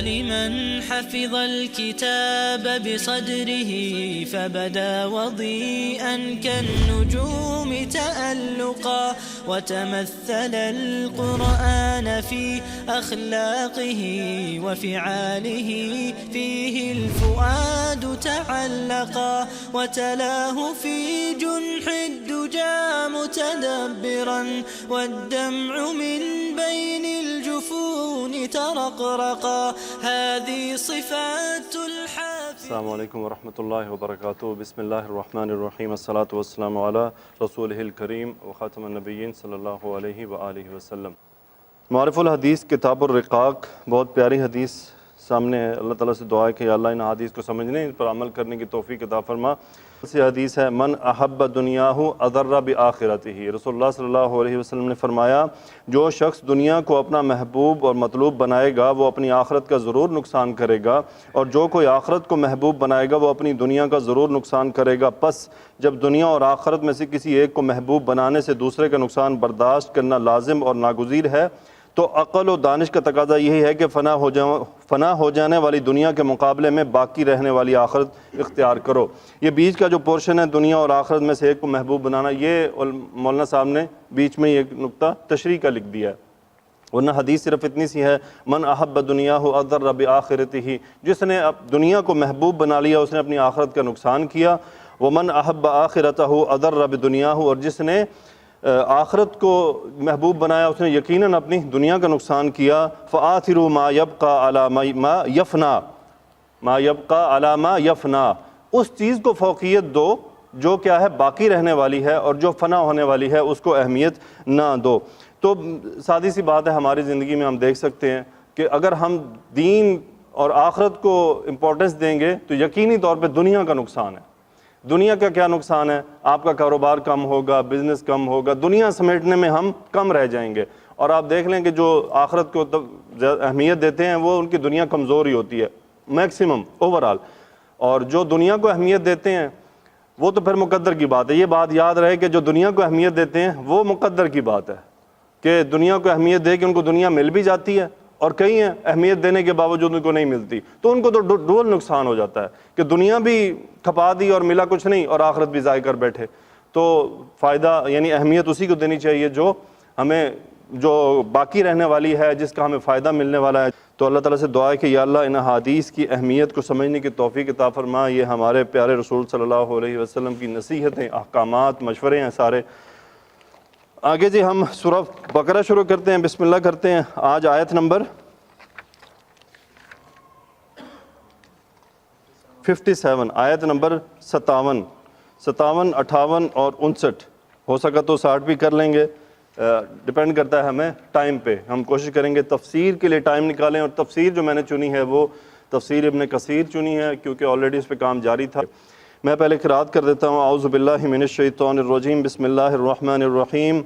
لمن حفظ الكتاب بصدره فبدا وضيئا كالنجوم تألقا وتمثل القرآن في أخلاقه وفعاله فيه الفؤاد تعلقا وتلاه في جنح الدجى متدبرا والدمع من بين الجفون ترقرقا هذه صفات الحافظ. السلام علیکم ورحمۃ اللہ وبرکاتہ. بسم اللہ الرحمن الرحیم. الصلاۃ والسلام علی رسولہ الکریم وخاتم النبیین صلی اللہ علیہ وآلہ وسلم. معارف الحدیث کتاب الرقاق، بہت پیاری حدیث سامنے ہے. اللہ تعالیٰ سے دعا ہے کہ یا اللہ ان حدیث کو سمجھنے، اس پر عمل کرنے کی توفیق عطا فرما. اسی حدیث ہے من احب دنیاہ اضر بآخرتہ. رسول اللہ صلی اللہ علیہ وسلم نے فرمایا جو شخص دنیا کو اپنا محبوب اور مطلوب بنائے گا وہ اپنی آخرت کا ضرور نقصان کرے گا، اور جو کوئی آخرت کو محبوب بنائے گا وہ اپنی دنیا کا ضرور نقصان کرے گا. پس جب دنیا اور آخرت میں سے کسی ایک کو محبوب بنانے سے دوسرے کا نقصان برداشت کرنا لازم اور ناگزیر ہے تو عقل و دانش کا تقاضا یہی ہے کہ فنا ہو جانے والی دنیا کے مقابلے میں باقی رہنے والی آخرت اختیار کرو. یہ بیچ کا جو پورشن ہے دنیا اور آخرت میں سے ایک کو محبوب بنانا، یہ مولانا صاحب نے بیچ میں ایک نقطہ تشریح کا لکھ دیا ہے، ورنہ حدیث صرف اتنی سی ہے من احب دنیاہ اضر بآخرتہ. جس نے دنیا کو محبوب بنا لیا اس نے اپنی آخرت کا نقصان کیا. ومن احب آخرتہ اضر بدنیاہ، اور جس نے آخرت کو محبوب بنایا اس نے یقیناً اپنی دنیا کا نقصان کیا. فآثروا ما يبقى على ما يفنى، ما يبقى على ما يفنى، اس چیز کو فوقیت دو جو کیا ہے باقی رہنے والی ہے، اور جو فنا ہونے والی ہے اس کو اہمیت نہ دو. تو سادی سی بات ہے، ہماری زندگی میں ہم دیکھ سکتے ہیں کہ اگر ہم دین اور آخرت کو امپورٹنس دیں گے تو یقینی طور پہ دنیا کا نقصان ہے. دنیا کا کیا نقصان ہے؟ آپ کا کاروبار کم ہوگا، بزنس کم ہوگا، دنیا سمیٹنے میں ہم کم رہ جائیں گے. اور آپ دیکھ لیں کہ جو آخرت کو اہمیت دیتے ہیں وہ ان کی دنیا کمزور ہی ہوتی ہے میکسیمم اوورآل، اور جو دنیا کو اہمیت دیتے ہیں وہ تو پھر مقدر کی بات ہے. یہ بات یاد رہے کہ جو دنیا کو اہمیت دیتے ہیں وہ مقدر کی بات ہے کہ دنیا کو اہمیت دے کہ ان کو دنیا مل بھی جاتی ہے، اور کئی ہیں اہمیت دینے کے باوجود ان کو نہیں ملتی، تو ان کو تو ڈبل نقصان ہو جاتا ہے کہ دنیا بھی کھپا دی اور ملا کچھ نہیں، اور آخرت بھی ضائع کر بیٹھے. تو فائدہ یعنی اہمیت اسی کو دینی چاہیے جو ہمیں جو باقی رہنے والی ہے، جس کا ہمیں فائدہ ملنے والا ہے. تو اللہ تعالیٰ سے دعا ہے کہ یا اللہ ان حدیث کی اہمیت کو سمجھنے کی توفیق عطا فرما. یہ ہمارے پیارے رسول صلی اللہ علیہ وسلم کی نصیحتیں، احکامات، مشورے ہیں سارے. آگے جی ہم سورہ بقرہ شروع کرتے ہیں، بسم اللہ کرتے ہیں. آج آیت نمبر 57، آیت نمبر 57، 58 اور 59. ہو سکا تو 60 بھی کر لیں گے، ڈیپینڈ کرتا ہے ہمیں ٹائم پہ. ہم کوشش کریں گے تفسیر کے لیے ٹائم نکالیں، اور تفسیر جو میں نے چنی ہے وہ تفسیر ابن کثیر چنی ہے کیونکہ آلریڈی اس پہ کام جاری تھا. میں پہلے قرات کر دیتا ہوں. اعوذ باللہ من الشیطان الرجیم، بسم اللہ الرحمن الرحیم.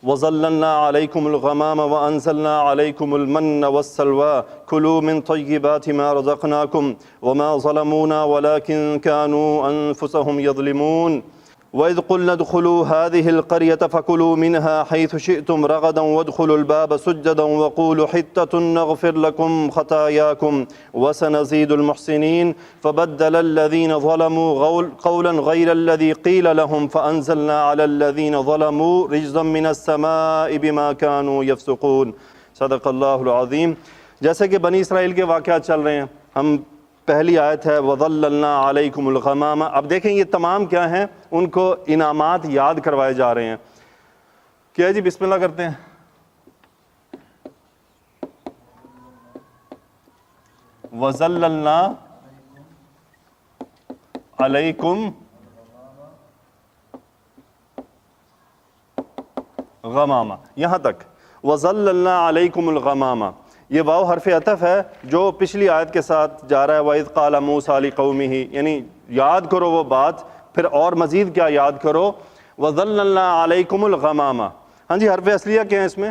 وَظَلَّلْنَا عَلَيْكُمُ الْغَمَامَ وَأَنزَلْنَا عَلَيْكُمُ الْمَنَّ وَالسَّلْوَىٰ كُلُوا مِن طَيِّبَاتِ مَا رَزَقْنَاكُمْ وَمَا ظَلَمُونَا وَلَٰكِن كَانُوا أَنفُسَهُمْ يَظْلِمُونَ. وَإِذْ قُلْنَا ادْخُلُوا هَٰذِهِ الْقَرْيَةَ فَكُلُوا مِنْهَا حَيْثُ شِئْتُمْ رَغَدًا وَادْخُلُوا الْبَابَ سُجَّدًا وَقُولُوا حِطَّةٌ نَغْفِرْ لَكُمْ خَطَايَاكُمْ وَسَنَزِيدُ الْمُحْسِنِينَ. فَبَدَّلَ الَّذِينَ ظَلَمُوا قَوْلًا غَيْرَ الَّذِي قِيلَ لَهُمْ فَأَنزَلْنَا عَلَى الَّذِينَ ظَلَمُوا رِجْزًا مِّنَ السَّمَاءِ بِمَا كَانُوا يَفْسُقُونَ. صدق اللہ العظیم. جیسے کہ بنی اسرائیل کے واقعات چل رہے ہیں، ہم پہلی آیت ہے وَظَلَّلْنَا عَلَيْكُمُ الْغَمَامَ. اب دیکھیں یہ تمام کیا ہیں، ان کو انعامات یاد کروائے جا رہے ہیں. کیا جی بسم اللہ کرتے ہیں. وَظَلَّلْنَا عَلَيْكُمْ غَمَامَ، یہاں تک وَظَلَّلْنَا عَلَيْكُمُ الْغَمَامَ. یہ واو حرف عطف ہے جو پچھلی آیت کے ساتھ جا رہا ہے. وَإِذْ قَالَ مُوسَىٰ لِقَوْمِهِ، یعنی یاد کرو وہ بات، پھر اور مزید کیا یاد کرو. وَظَلَّلْنَا عَلَيْكُمُ الْغَمَامَ. ہاں جی حرف اصلیہ کیا ہے اس میں؟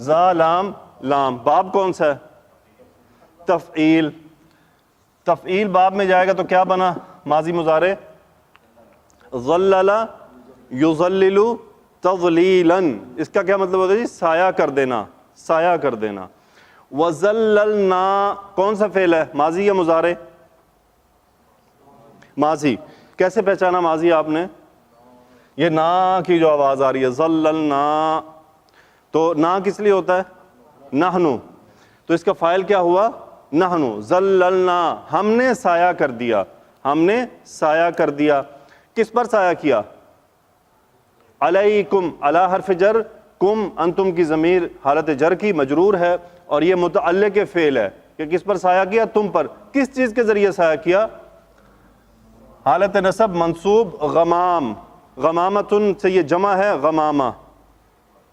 زا لام لام. باب کون سا ہے؟ تفعیل. تفعیل باب میں جائے گا تو کیا بنا؟ ماضی مضارع ظلل یظلل تضلیلاً، اس کا کیا مطلب ہوتا ہے جی؟ سایہ کر دینا، سایہ کر دینا۔ وَذَلَّلْنَا کون سا فعل ہے؟ ماضی یا مضارع؟ ماضی۔ کیسے پہچانا ماضی آپ نے؟ یہ نا کی جو آواز آ رہی ہے، ذللنا، تو نا کس لیے ہوتا ہے؟ نحنو، تو اس کا فاعل کیا ہوا؟ نحنو، ذللنا، ہم نے سایہ کر دیا، ہم نے سایہ کر دیا۔ کس پر سایہ کیا؟ علیکم، علی حرف جر، کم انتم کی ضمیر حالت جر کی مجرور ہے، اور یہ متعلق فعل ہے کہ کس پر سایہ کیا؟ تم پر۔ کس چیز کے ذریعے سایہ کیا؟ حالت نصب منصوب غمام، غمامتن سے یہ جمع ہے غمامہ،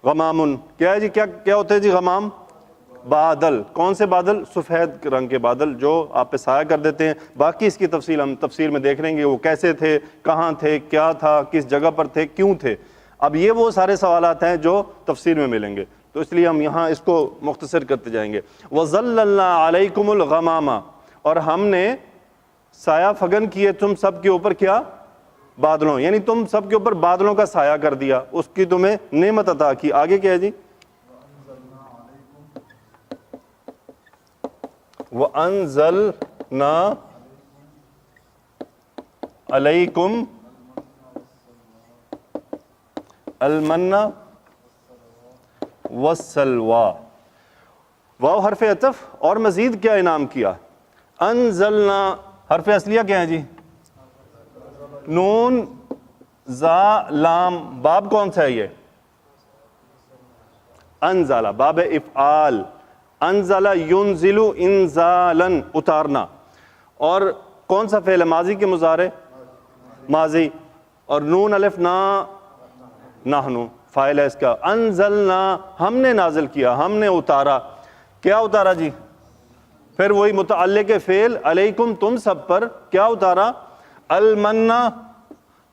غمامن کیا ہے جی؟ کیا ہوتے ہیں جی غمام؟ بادل۔ کون سے بادل؟ سفید رنگ کے بادل جو آپ پہ سایہ کر دیتے ہیں۔ باقی اس کی تفصیل ہم تفسیر میں دیکھ لیں گے، وہ کیسے تھے، کہاں تھے، کیا تھا، کس جگہ پر تھے، کیوں تھے۔ اب یہ وہ سارے سوالات ہیں جو تفسیر میں ملیں گے، تو اس لیے ہم یہاں اس کو مختصر کرتے جائیں گے۔ وَظَلَّلْنَا عَلَيْكُمُ الْغَمَامَ، اور ہم نے سایہ فگن کیے تم سب کے اوپر کیا؟ بادلوں، یعنی تم سب کے اوپر بادلوں کا سایہ کر دیا، اس کی تمہیں نعمت عطا کی۔ آگے کیا ہے جی؟ وَأَنزَلْنَا عَلَيْكُمْ الْمَنَّ وَالسَّلْوَىٰ، واو حرف عطف، اور مزید کیا انعام کیا؟ انزلنا، حرف اصلیہ کیا ہے جی؟ نون زا لام، باب کون سا ہے یہ؟ انزلہ، باب افعال، انزلہ ینزل انزالا، اتارنا۔ اور کون سا فعل ہے؟ ماضی کے مضارع؟ ماضی، اور نون الف نا، نحنو فاعل ہے اس کا۔ انزلنا، ہم نے نازل کیا، ہم نے اتارا۔ کیا اتارا جی؟ پھر وہی متعلق فعل علیکم، تم سب پر کیا اتارا؟ المنہ،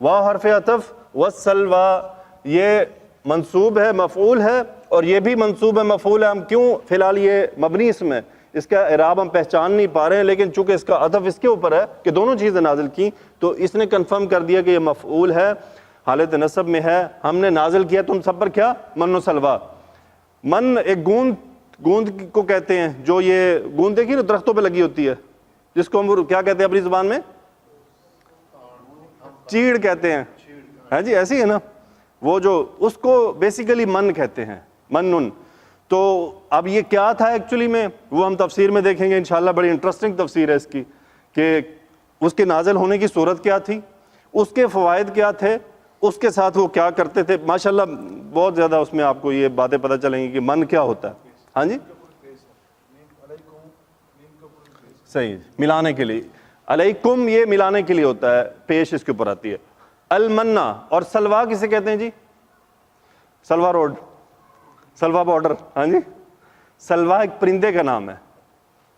واو حرف عطف، والسلویٰ، یہ منصوب ہے، مفعول ہے، اور یہ بھی منصوب ہے، مفعول ہے۔ ہم کیوں فی الحال یہ مبنی اسم ہے، اس کا اعراب ہم پہچان نہیں پا رہے ہیں، لیکن چونکہ اس کا عطف اس کے اوپر ہے کہ دونوں چیزیں نازل کی، تو اس نے کنفرم کر دیا کہ یہ مفعول ہے، حالت نصب میں ہے۔ ہم نے نازل کیا تم سب پر کیا؟ من و سلویٰ۔ من ایک گوند کو کہتے ہیں، جو یہ گوند دیکھیے نا درختوں پہ لگی ہوتی ہے، جس کو ہم کیا کہتے ہیں اپنی زبان میں؟ چیڑ کہتے ہیں، ہے جی، ایسی ہے نا، وہ جو اس کو بیسیکلی من کہتے ہیں، منن۔ تو اب یہ کیا تھا ایکچولی میں، وہ ہم تفسیر میں دیکھیں گے انشاءاللہ، بڑی انٹرسٹنگ تفسیر ہے اس کی، کہ اس کے نازل ہونے کی صورت کیا تھی، اس کے فوائد کیا تھے، اس کے ساتھ وہ کیا کرتے تھے۔ ماشاءاللہ بہت زیادہ اس میں آپ کو یہ باتیں پتہ چلیں گی کہ من کیا ہوتا ہے۔ ہاں جی، صحیح، ملانے کے لیے، علیکم یہ ملانے کے لیے ہوتا ہے، پیش اس کے اوپر آتی ہے۔ المنہ، اور سلوا کسے کہتے ہیں جی؟ سلوا روڈ، سلوا بارڈر، ہاں جی، سلوا ایک پرندے کا نام ہے،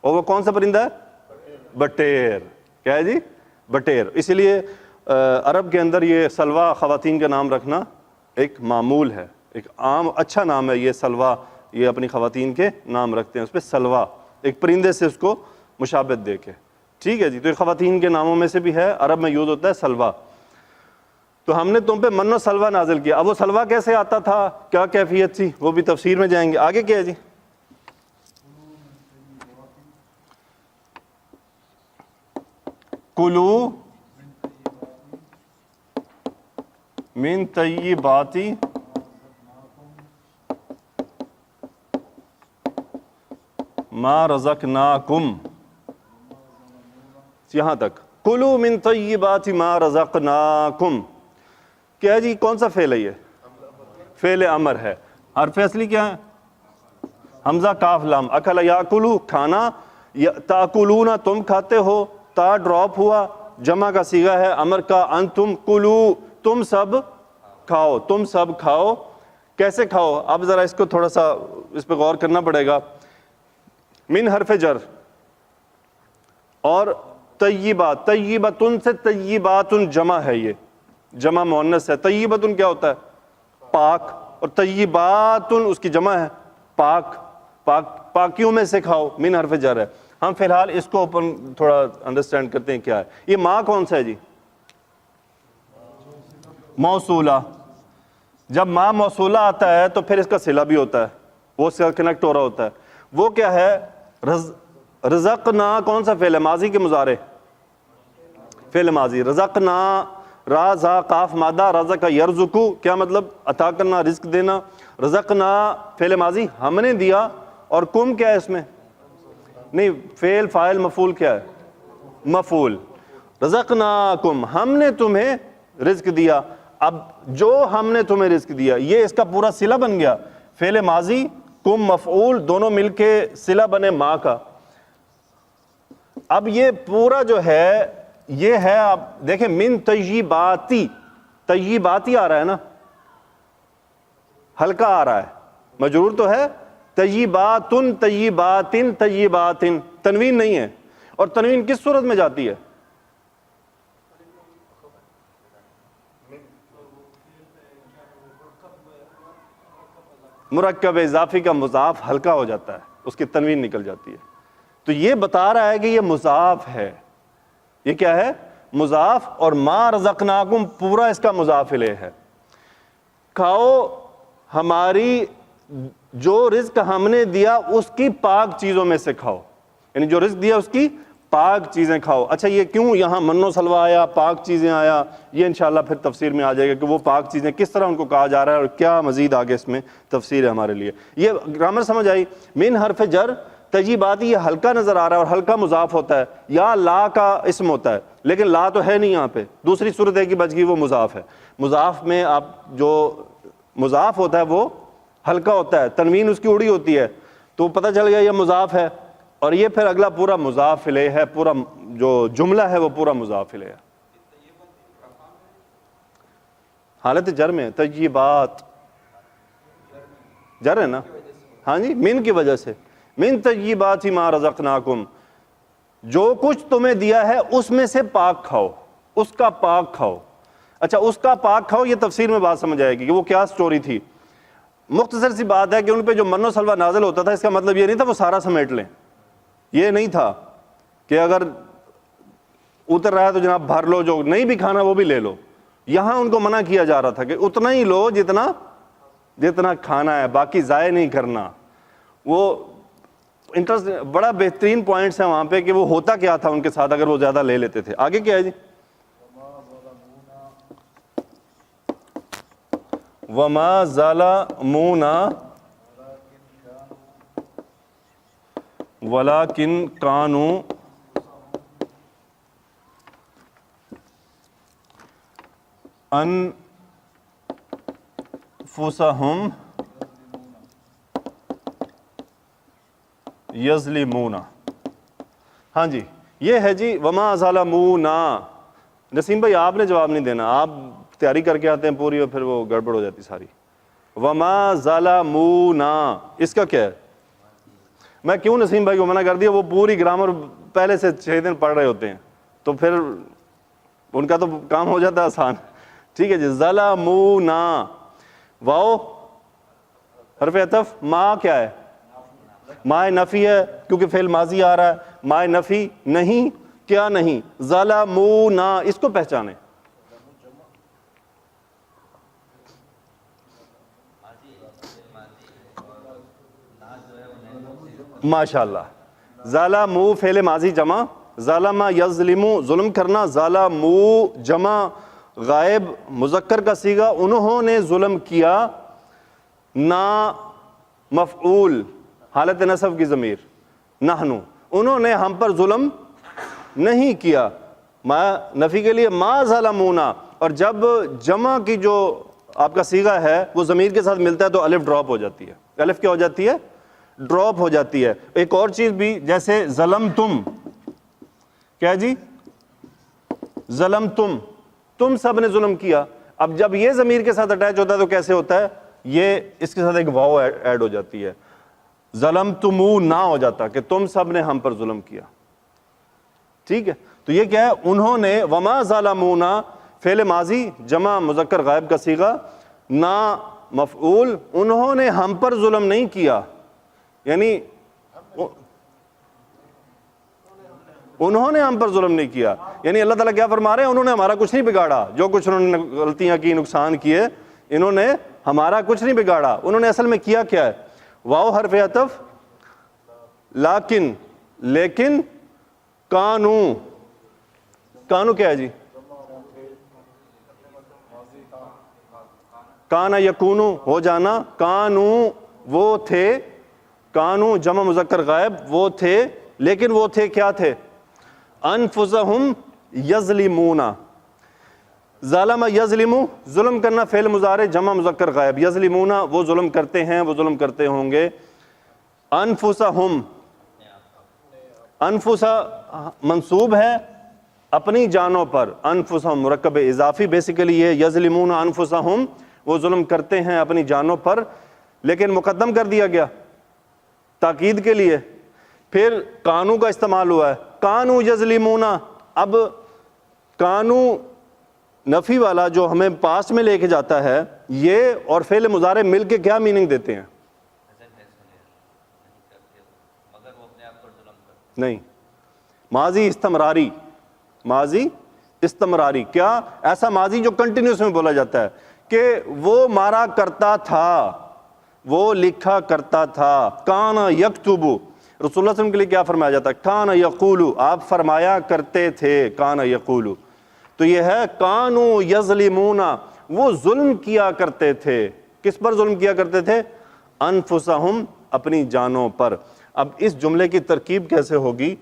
اور وہ کون سا پرندہ ہے؟ بٹیر۔ کیا ہے جی؟ بٹیر۔ اسی لیے عرب کے اندر یہ سلوا خواتین کا نام رکھنا ایک معمول ہے، ایک عام اچھا نام ہے یہ سلوا، یہ اپنی خواتین کے نام رکھتے ہیں اس پہ سلوا، ایک پرندے سے اس کو مشابہت دے کے۔ ٹھیک ہے جی، تو یہ خواتین کے ناموں میں سے بھی ہے، عرب میں یوز ہوتا ہے سلوا۔ تو ہم نے تم پہ من و سلوا نازل کیا۔ اب وہ سلوا کیسے آتا تھا، کیا کیفیت تھی، وہ بھی تفسیر میں جائیں گے۔ آگے کیا ہے جی؟ کلو من طیبات ما رزقناکم، یہاں تک، کلو من طیبات ما رزقناکم۔ کیا ہے جی؟ کون سا فعل ہے یہ؟ فعل امر ہے۔ حرف اصلی کیا ہے؟ حمزہ کاف لام، اکل یاکلو کھانا، تاکلون تم کھاتے ہو، تا ڈراپ ہوا، جمع کا صیغہ ہے امر کا، انتم کلو تم سب کھاؤ، تم سب کھاؤ۔ کیسے کھاؤ؟ اب ذرا اس کو تھوڑا سا اس پہ غور کرنا پڑے گا۔ من حرف جر، اور طیبات، طیبتن سے طیباتن جمع ہے، یہ جمع مؤنث ہے۔ طیبتن کیا ہوتا ہے؟ پاک، اور طیباتن اس کی جمع ہے پاک، پاکیوں میں سے کھاؤ، من حرف جر ہے۔ ہم فی الحال اس کو اوپن تھوڑا انڈرسٹینڈ کرتے ہیں کیا ہے یہ۔ ماں کون سا ہے جی؟ موصولہ، جب ما موصولہ آتا ہے تو پھر اس کا صلہ بھی ہوتا ہے، وہ اس کا کنیکٹ ہو رہا ہوتا ہے. وہ کیا ہے؟ رزقنا کون سا فعل ہے؟ ماضی کے مضارع، فعل ماضی. رزقنا، را زا قاف مادہ، رزق یرزقو کیا مطلب؟ عطا کرنا، رزق دینا. رزقنا فعل ماضی ہم نے دیا، اور کم کیا ہے اس میں؟ نہیں، فعل فاعل مفعول کیا ہے؟ مفعول. رزقناکم ہم نے تمہیں رزق دیا. اب جو ہم نے تمہیں رزق دیا یہ اس کا پورا صلہ بن گیا. فعل ماضی کم مفعول دونوں مل کے صلہ بنے ما کا. اب یہ پورا جو ہے یہ ہے، آپ دیکھیں من طیباتی، طیباتی آ رہا ہے نا، ہلکا آ رہا ہے، مجرور تو ہے. طیباتن، طیباتن، طیباتن، تنوین نہیں ہے. اور تنوین کس صورت میں جاتی ہے؟ مرکب اضافی کا مضاف ہلکا ہو جاتا ہے، اس کی تنوین نکل جاتی ہے. تو یہ بتا رہا ہے کہ یہ مضاف ہے. یہ کیا ہے؟ مضاف. اور ما رزقناکم پورا اس کا مضاف الیہ ہے. کھاؤ ہماری جو رزق ہم نے دیا اس کی پاک چیزوں میں سے کھاؤ، یعنی جو رزق دیا اس کی پاک چیزیں کھاؤ. اچھا یہ کیوں یہاں من و سلوہ آیا، پاک چیزیں آیا؟ یہ انشاءاللہ پھر تفسیر میں آ جائے گا کہ وہ پاک چیزیں کس طرح ان کو کہا جا رہا ہے اور کیا مزید آگے اس میں تفسیر ہے ہمارے لیے. یہ گرامر سمجھ آئی؟ من حرف جر طیباتی، یہ ہلکا نظر آ رہا ہے اور ہلکا مضاف ہوتا ہے، یا لا کا اسم ہوتا ہے، لیکن لا تو ہے نہیں یہاں پہ. دوسری صورت ہے کہ بچ گئی، وہ مضاف ہے. مضاف میں آپ جو مضاف ہوتا ہے وہ ہلکا ہوتا ہے، تنوین اس کی اڑی ہوتی ہے، تو پتہ چل گیا یہ مضاف ہے. اور یہ پھر اگلا پورا مضاف الیہ ہے، پورا جو جملہ ہے وہ پورا مضاف الیہ ہے. حالت جر میں طیبات جر ہے نا، ہاں جی، من کی وجہ سے. من طیبات ما رزقناکم، جو کچھ تمہیں دیا ہے اس میں سے پاک کھاؤ، اس کا پاک کھاؤ. اچھا اس کا پاک کھاؤ، یہ تفسیر میں بات سمجھ آئے گی کہ وہ کیا سٹوری تھی. مختصر سی بات ہے کہ ان پہ جو من و سلوہ نازل ہوتا تھا اس کا مطلب یہ نہیں تھا وہ سارا سمیٹ لیں. یہ نہیں تھا کہ اگر اتر رہا ہے تو جناب بھر لو، جو نہیں بھی کھانا وہ بھی لے لو. یہاں ان کو منع کیا جا رہا تھا کہ اتنا ہی لو جتنا کھانا ہے، باقی ضائع نہیں کرنا. وہ انٹرسٹ بڑا بہترین پوائنٹس ہیں وہاں پہ کہ وہ ہوتا کیا تھا ان کے ساتھ اگر وہ زیادہ لے لیتے تھے. آگے کیا ہے جی؟ وما ظلمونا ولکن کانوا انفسہم یظلمون. ہاں جی یہ ہے جی وما ظلمونا. نسیم بھائی آپ نے جواب نہیں دینا، آپ تیاری کر کے آتے ہیں پوری اور پھر وہ گڑبڑ ہو جاتی ساری. وما ظلمونا اس کا کیا ہے؟ میں کیوں نسیم بھائی کو منع کر دیا؟ وہ پوری گرامر پہلے سے 6 دن پڑھ رہے ہوتے ہیں تو پھر ان کا تو کام ہو جاتا ہے آسان. ٹھیک ہے جی. ظلمونا، واو حرف عطف، ما کیا ہے؟ ما نفی ہے کیونکہ فعل ماضی آ رہا ہے. ما نفی نہیں، کیا نہیں؟ ظلمونا. اس کو پہچانے. ماشاءاللہ. ظلمو فعل ماضی جمع، ظلم یظلمو ظلم کرنا، ظلمو جمع غائب مذکر کا صیغہ، انہوں نے ظلم کیا. نا مفعول حالت نصب کی ضمیر، نحنو، انہوں نے ہم پر ظلم نہیں کیا. ما نفی کے لیے ما ظلمونا. اور جب جمع کی جو آپ کا صیغہ ہے وہ ضمیر کے ساتھ ملتا ہے تو الف ڈراپ ہو جاتی ہے. الف کیا ہو جاتی ہے؟ ڈراپ ہو جاتی ہے. ایک اور چیز بھی جیسے ظلمتم، کیا جی؟ ظلمتم، تم سب نے ظلم کیا. اب جب یہ ضمیر کے ساتھ اٹیچ ہوتا ہے تو کیسے ہوتا ہے؟ یہ اس کے ساتھ ایک واو ایڈ ہو جاتی ہے، ظلمتمو نہ ہو جاتا کہ تم سب نے ہم پر ظلم کیا. ٹھیک ہے. تو یہ کیا ہے؟ انہوں نے. وما ظلمونا فعل ماضی جمع مذکر غائب کا صیغہ، نا مفعول، انہوں نے ہم پر ظلم نہیں کیا، یعنی انہوں نے ہم پر ظلم نہیں کیا. یعنی اللہ تعالیٰ کیا فرما رہے ہیں؟ انہوں نے ہمارا کچھ نہیں بگاڑا. جو کچھ انہوں نے غلطیاں کی، نقصان کیے، انہوں نے ہمارا کچھ نہیں بگاڑا. انہوں نے اصل میں کیا کیا ہے؟ واو حرف عطف لیکن، لیکن کانو، کانو کیا ہے جی؟ کانا یکونو ہو جانا، کانو وہ تھے، کانو جمع مذکر غائب وہ تھے، لیکن وہ تھے کیا تھے؟ انفسہم یظلمون. ظالم یظلمو ظلم کرنا فعل مضارع جمع مذکر غائب، یظلمون وہ ظلم کرتے ہیں، وہ ظلم کرتے ہوں گے. انفسہم، انفسا منصوب ہے اپنی جانوں پر، انفسہم مرکب اضافی بیسیکلی یہ یظلمون انفسہم وہ ظلم کرتے ہیں اپنی جانوں پر، لیکن مقدم کر دیا گیا تاکید کے لیے. پھر کانو کا استعمال ہوا ہے، کانو یظلمون. اب کانو نفی والا جو ہمیں پاسٹ میں لے کے جاتا ہے، یہ اور فعل مضارع مل کے کیا میننگ دیتے ہیں؟ نہیں، ماضی استمراری، ماضی استمراری. کیا؟ ایسا ماضی جو کنٹینیوس میں بولا جاتا ہے کہ وہ مارا کرتا تھا، وہ لکھا کرتا تھا. کان یکتب، رسول اللہ صلی اللہ علیہ وسلم کے لیے کیا فرمایا جاتا ہے؟ کان یقول، آپ فرمایا کرتے تھے، کان یقول. تو یہ ہے کانو یظلمون، وہ ظلم کیا کرتے تھے. کس پر ظلم کیا کرتے تھے؟ انفسہم اپنی جانوں پر. اب اس جملے کی ترکیب کیسے ہوگی؟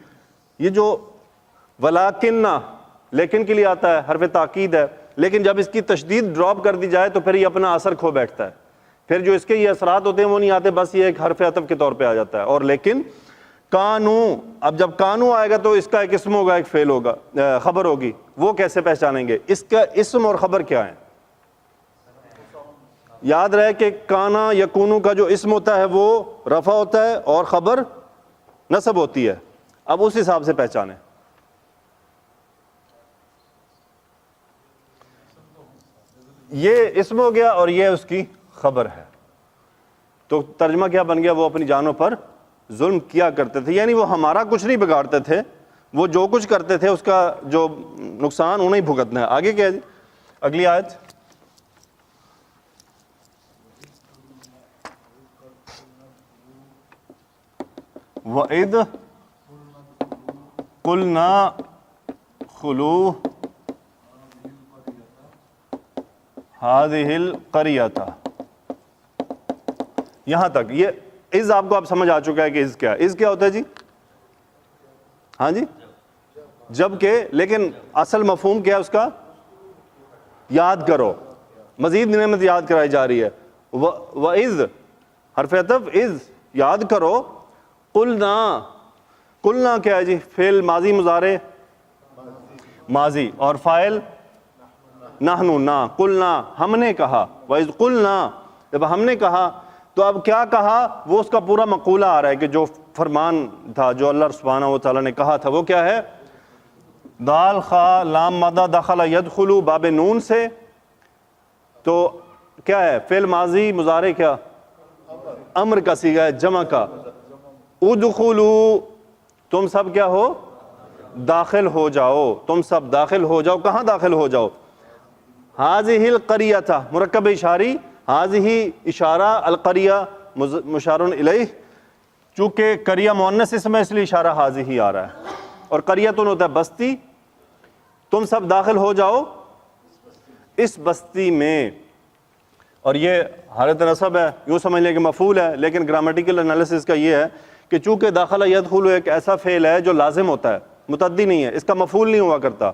یہ جو ولیکن، لیکن کے لیے آتا ہے، حرف تاکید ہے، لیکن جب اس کی تشدید ڈراپ کر دی جائے تو پھر یہ اپنا اثر کھو بیٹھتا ہے. پھر جو اس کے یہ اثرات ہوتے ہیں وہ نہیں آتے، بس یہ ایک حرف عطف کے طور پہ آ جاتا ہے. اور لیکن کانو، اب جب کانو آئے گا تو اس کا ایک اسم ہوگا، ایک فعل ہوگا، خبر ہوگی. وہ کیسے پہچانیں گے؟ اس کا اسم اور خبر کیا ہے؟ یاد رہے کہ کانا یکونو کا جو اسم ہوتا ہے وہ رفع ہوتا ہے اور خبر نصب ہوتی ہے. اب اس حساب سے پہچانیں. یہ اسم ہو گیا اور یہ اس کی خبر ہے. تو ترجمہ کیا بن گیا؟ وہ اپنی جانوں پر ظلم کیا کرتے تھے، یعنی وہ ہمارا کچھ نہیں بگاڑتے تھے، وہ جو کچھ کرتے تھے اس کا جو نقصان انہیں بھگتنا ہے. آگے کیا ہے جی؟ اگلی آیت. وَإِذْ قُلْنَا خُلُوا هَذِهِ الْقَرْيَةَ. یہاں تک یہ از آپ کو اب سمجھ آ چکا ہے کہ از کیا ہے. از کیا ہوتا ہے جی؟ ہاں جی، جب کہ، لیکن اصل مفہوم کیا ہے اس کا؟ یاد کرو، مزید نعمت یاد کرائی جا رہی ہے. وَإِذْ حرف عطف از، یاد کرو. قلنا، قلنا کیا ہے جی؟ فعل ماضی مضارع ماضی اور فاعل نحنو، نا. قلنا ہم نے کہا. وَإِذْ قلنا جب ہم نے کہا، تو اب کیا کہا؟ وہ اس کا پورا مقولہ آ رہا ہے کہ جو فرمان تھا جو اللہ سبحانہ و تعالیٰ نے کہا تھا وہ کیا ہے؟ دال خا لام مدہ دخل یدخلو باب نون سے. تو کیا ہے؟ فعل ماضی مضارع کیا؟ امر کا صیغہ ہے، جمع کا. ادخلو تم سب کیا ہو؟ داخل ہو جاؤ، تم سب داخل ہو جاؤ. کہاں داخل ہو جاؤ؟ ہذہ القریۃ مرکب اشاری، ہذہ اشارہ، القریہ مشار الیہ. چونکہ قریہ مؤنث اسم ہے اس لیے اشارہ ہذہ آ رہا ہے، اور قریۃن ہوتا ہے بستی. تم سب داخل ہو جاؤ اس بستی میں. اور یہ حالت نصب ہے، یوں سمجھ لیں کہ مفعول ہے، لیکن گرامیٹیکل انالیسس کا یہ ہے کہ چونکہ داخلہ یدخل ایک ایسا فعل ہے جو لازم ہوتا ہے، متعدی نہیں ہے، اس کا مفعول نہیں ہوا کرتا،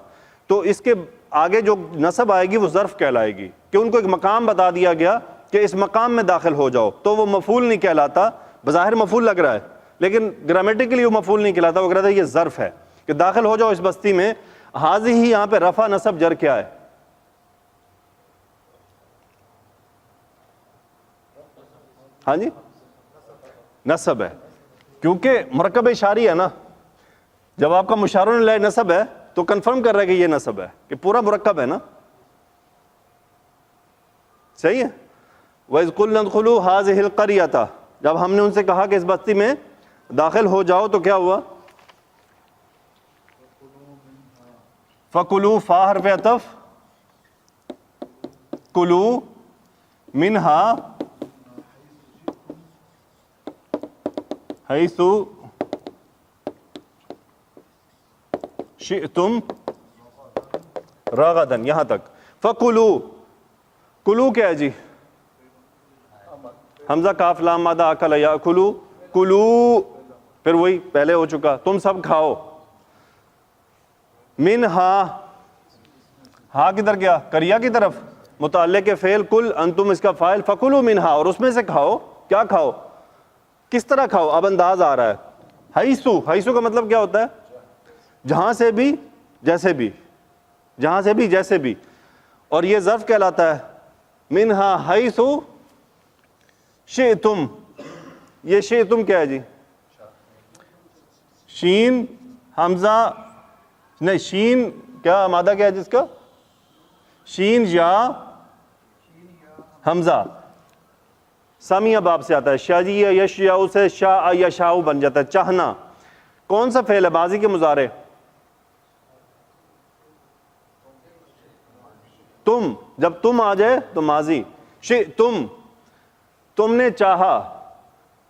تو اس کے آگے جو نصب آئے گی وہ ظرف کہلائے گی، کہ ان کو ایک مقام بتا دیا گیا کہ اس مقام میں داخل ہو جاؤ. تو وہ مفعول نہیں کہلاتا، بظاہر مفعول لگ رہا ہے لیکن گرامیٹیکلی وہ مفعول نہیں کہلاتا، وہ کہتا ہے یہ ظرف ہے کہ داخل ہو جاؤ اس بستی میں. حاضی ہی یہاں پہ رفع نصب جر کیا ہے؟ ہاں جی، نصب ہے، کیونکہ مرکب اشاری ہے نا. جب آپ کا مشار الیہ نصب ہے تو کنفرم کر رہا ہے کہ یہ نصب ہے، کہ پورا مرکب ہے نا. صحیح ہے. وَإِذْ قُلْنَا ادْخُلُوا هَٰذِهِ الْقَرْيَةَ جب ہم نے ان سے کہا کہ اس بستی میں داخل ہو جاؤ تو کیا ہوا؟ فَكُلُوا فا حرف عطف، کلو منہا حیث شئتم رغدن، یہاں تک. فکلو، کلو کیا ہے جی؟ حمزہ کاف لام مادہ اکل یاکلو، کلو پھر وہی پہلے ہو چکا، تم سب کھاؤ. منہا، ہاں کدھر گیا؟ کریا کی طرف، متعلق فعل کل، انتم اس کا فاعل، فکلو منہا، اور اس میں سے کھاؤ. کیا کھاؤ؟ کس طرح کھاؤ؟ اب انداز آ رہا ہے. حیثو، حیثو کا مطلب کیا ہوتا ہے؟ جہاں سے بھی، جیسے بھی، جہاں سے بھی جیسے بھی. اور یہ ظرف کہلاتا ہے. منہا حیث شئتم، یہ شئتم کیا ہے جی؟ شین حمزہ، نہیں شین کیا مادہ کیا ہے جس کا؟ شین یا حمزہ. سامیہ باب سے آتا ہے. شاجی یشیاء سے شاء یشاء بن جاتا ہے، چاہنا. کون سا فعل ہے؟ ماضی کے مضارع. تم، جب تم آ جائے تو ماضی. شئتم، تم نے چاہا.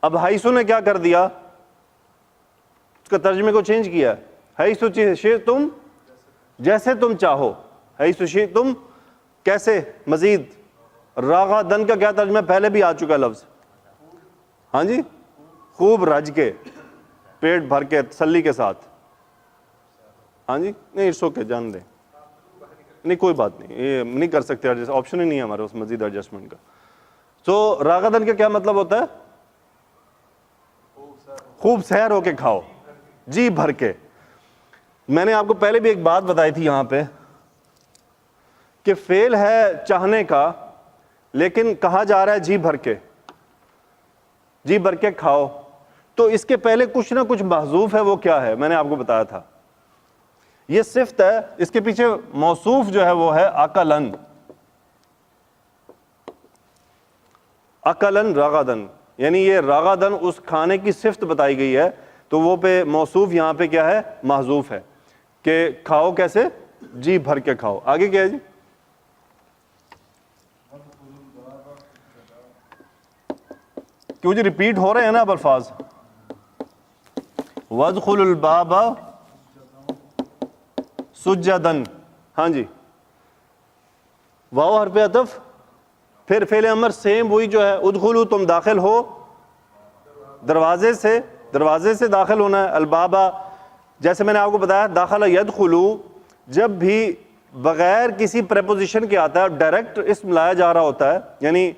اب حیثو نے کیا کر دیا؟ اس کا ترجمے کو چینج کیا. حیثو شئتم، جیسے تم چاہو. حیثو شئتم، کیسے؟ مزید. راغدن کا کیا ترجمہ؟ پہلے بھی آ چکا لفظ. ہاں جی، خوب رج کے، پیٹ بھر کے، تسلی کے ساتھ. ہاں جی، نہیں اٹس اوکے، جان دیں، نہیں کوئی بات نہیں، یہ نہیں کر سکتے، آپشن ہی نہیں ہے ہمارے اس مزید ایڈجسٹمنٹ کا. تو راغدن کا کیا مطلب ہوتا ہے؟ خوب سیر ہو کے کھاؤ، جی بھر کے. میں نے آپ کو پہلے بھی ایک بات بتائی تھی یہاں پہ کہ فعل ہے چاہنے کا، لیکن کہا جا رہا ہے جی بھر کے، جی بھر کے کھاؤ. تو اس کے پہلے کچھ نہ کچھ محذوف ہے. وہ کیا ہے؟ میں نے آپ کو بتایا تھا، یہ صفت ہے. اس کے پیچھے موصوف جو ہے وہ ہے اکلن. اکلن رغدن، یعنی یہ رغدن اس کھانے کی صفت بتائی گئی ہے، تو وہ پہ موصوف یہاں پہ کیا ہے؟ محذوف ہے کہ کھاؤ کیسے؟ جی بھر کے کھاؤ. آگے کیا ہے جی؟ کیوں جی ریپیٹ ہو رہے ہیں نا اب الفاظ. وَادْخُلُوا الْبَابَ سُجَّدًا. ہاں جی، واو حرف عطف، پھر فعل امر سیم وہی جو ہے. ادخلو، تم داخل ہو، دروازے سے، دروازے سے داخل ہونا ہے. البابا، جیسے میں نے آپ کو بتایا داخل یدخلو، جب بھی بغیر کسی پریپوزیشن کے آتا ہے، ڈائریکٹ اسم لایا جا رہا ہوتا ہے. یعنی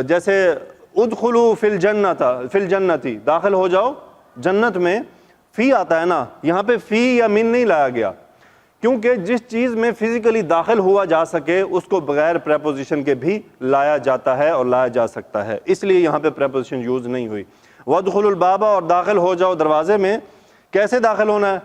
جیسے ادخلو فی الجنت، فی الجنتی، داخل ہو جاؤ جنت میں. فی آتا ہے نا، یہاں پہ فی یا من نہیں لایا گیا، کیونکہ جس چیز میں فزیکلی داخل ہوا جا سکے اس کو بغیر پریپوزیشن کے بھی لایا جاتا ہے اور لایا جا سکتا ہے، اس لیے یہاں پہ پریپوزیشن یوز نہیں ہوئی. وَادْخُلُوا الْبَابَ، اور داخل ہو جاؤ دروازے میں. کیسے داخل ہونا ہے؟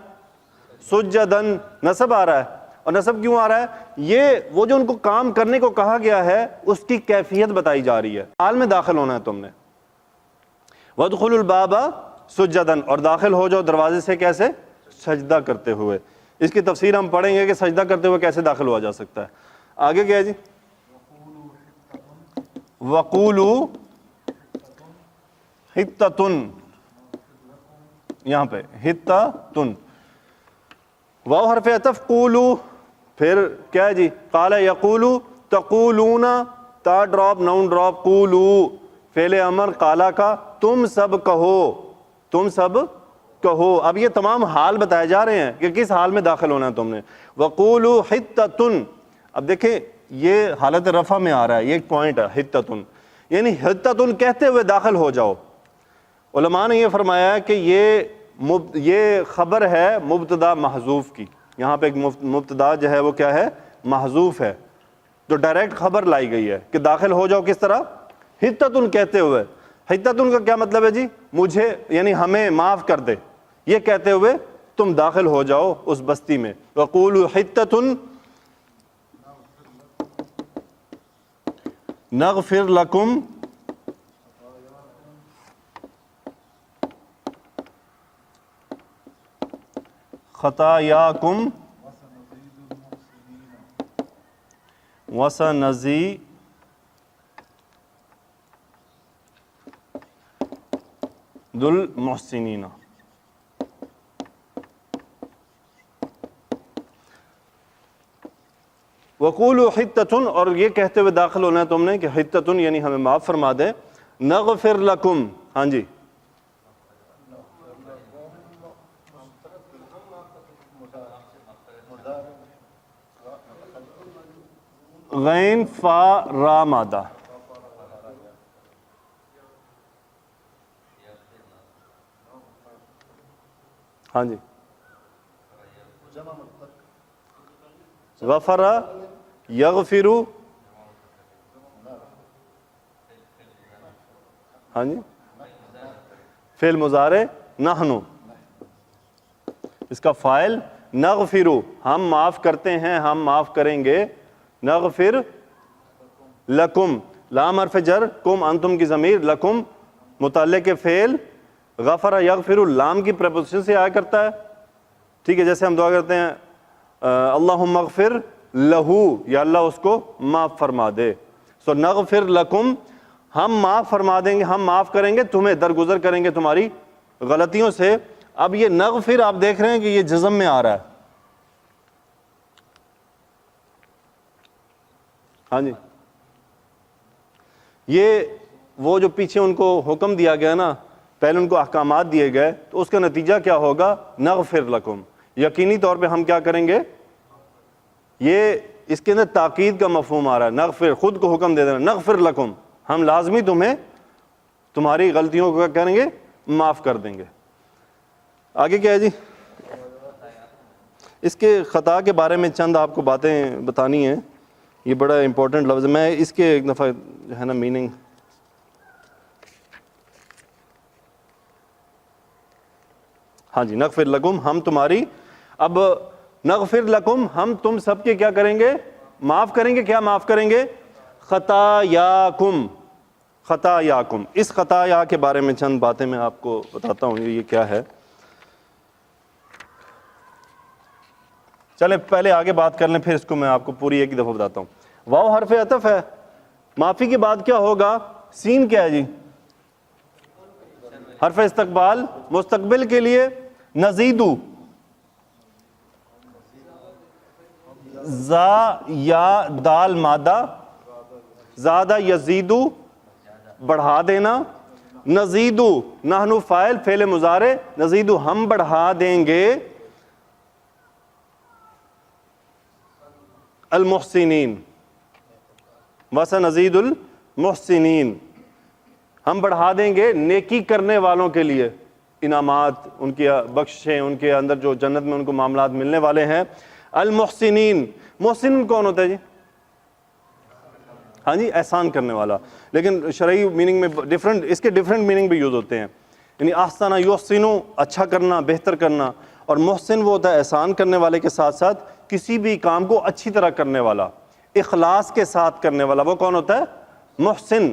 سجدن، نصب آ رہا ہے. اور نصب کیوں آ رہا ہے؟ یہ وہ جو ان کو کام کرنے کو کہا گیا ہے اس کی کیفیت بتائی جا رہی ہے. حال میں داخل ہونا ہے تم نے. وَادْخُلُوا الْبَابَ سجدن، اور داخل ہو جاؤ دروازے سے کیسے؟ سجدہ کرتے ہوئے. اس کی تفسیر ہم پڑھیں گے کہ سجدہ کرتے ہوئے کیسے داخل ہوا جا سکتا ہے. آگے کیا ہے جی؟ وَقُولُوا حِطَّةٌ، یہاں پہ حِطَّةٌ، واو حرف عطف، قولو، پھر کیا ہے جی؟ قال یقولو، تقولون، تا ڈراپ، نون ڈراپ، قولو فعل امر قالا کا، تم سب کہو، تم سب کہو. اب یہ تمام حال بتائے جا رہے ہیں کہ کس حال میں داخل ہونا ہے تم نے. وقولو حطۃ، اب دیکھیں یہ حالت رفع میں آ رہا ہے، یہ ایک پوائنٹ ہے. حطۃ یعنی حطۃ کہتے ہوئے داخل ہو جاؤ. علماء نے یہ فرمایا ہے کہ یہ خبر ہے مبتدا محذوف کی. یہاں پہ ایک مبتدا جو ہے وہ کیا ہے؟ محذوف ہے. تو ڈائریکٹ خبر لائی گئی ہے کہ داخل ہو جاؤ کس طرح؟ حطۃ کہتے ہوئے. حطۃ کا کیا مطلب ہے جی؟ مجھے یعنی ہمیں معاف کر دے، یہ کہتے ہوئے تم داخل ہو جاؤ اس بستی میں. وقولوا حطۃ نغفر لکم خطایاکم وسنزید ذو المحسنین. وقولوا حطۃ، اور یہ کہتے ہوئے داخل ہونا ہے تم نے کہ حطۃ یعنی ہمیں معاف فرما دے. نغفر لکم، ہاں جی، غین فا را مادہ، ہاں جی، غفر یغفر، ہاں جی، فعل مضارع نحن، اس کا فاعل نغفر، ہم معاف کرتے ہیں، ہم معاف کریں گے. نغفر لکم، لام حرف جر، کم انتم کی ضمیر، لکم متعلق فعل، غفر یغفر لام کی پریپوزیشن سے آیا کرتا ہے. ٹھیک ہے، جیسے ہم دعا کرتے ہیں اللہم اغفر لہو، یا اللہ اس کو معاف فرما دے. سو نغفر لکم، ہم معاف فرما دیں گے، ہم معاف کریں گے تمہیں، درگزر کریں گے تمہاری غلطیوں سے. اب یہ نغفر آپ دیکھ رہے ہیں کہ یہ جزم میں آ رہا ہے. ہاں جی، یہ وہ جو پیچھے ان کو حکم دیا گیا نا، پہلے ان کو احکامات دیے گئے، تو اس کا نتیجہ کیا ہوگا؟ نغفر لکم. یقینی طور پہ ہم کیا کریں گے؟ یہ اس کے اندر تاکید کا مفہوم آ رہا ہے. نغفر، خود کو حکم دے دینا، نغفر لکم، ہم لازمی تمہیں تمہاری غلطیوں کو کیا کریں گے؟ معاف کر دیں گے. آگے کیا ہے جی؟ اس کے خطا کے بارے میں چند آپ کو باتیں بتانی ہیں. یہ بڑا امپورٹنٹ لفظ ہے، میں اس کے ایک دفعہ جو ہے نا میننگ، ہاں جی، نغفر لکم، ہم تمہاری، اب نغفر لکم، ہم تم سب کے کیا کریں گے؟ معاف کریں گے. کیا معاف کریں گے؟ خطایاکم، خطایاکم. اس خطایا کے بارے میں چند باتیں میں آپ کو بتاتا ہوں یہ کیا ہے. چلیں پہلے آگے بات کر لیں، پھر اس کو میں آپ کو پوری ایک ہی دفعہ بتاتا ہوں. واو حرف عطف ہے، معافی کے بعد کیا ہوگا؟ سین کیا ہے جی؟ حرف استقبال، مستقبل کے لیے نزیدو، زا یا دال مادہ، زیادہ یزیدو بڑھا دینا، نزیدو نحن فاعل فعل مضارع، نزیدو ہم بڑھا دیں گے، المحسنین وسنزید المحسنین، ہم بڑھا دیں گے نیکی کرنے والوں کے لیے انعامات، ان کی بخشیں، ان کے اندر جو جنت میں ان کو معاملات ملنے والے ہیں. المحسنین، محسن کون ہوتا ہے جی؟ ہاں جی، احسان کرنے والا. لیکن شرعی میننگ میں ڈفرنٹ، اس کے ڈفرنٹ میننگ بھی یوز ہوتے ہیں. یعنی احسن یحسن، اچھا کرنا، بہتر کرنا، اور محسن وہ ہوتا ہے احسان کرنے والے کے ساتھ ساتھ کسی بھی کام کو اچھی طرح کرنے والا، اخلاص کے ساتھ کرنے والا. وہ کون ہوتا ہے؟ محسن.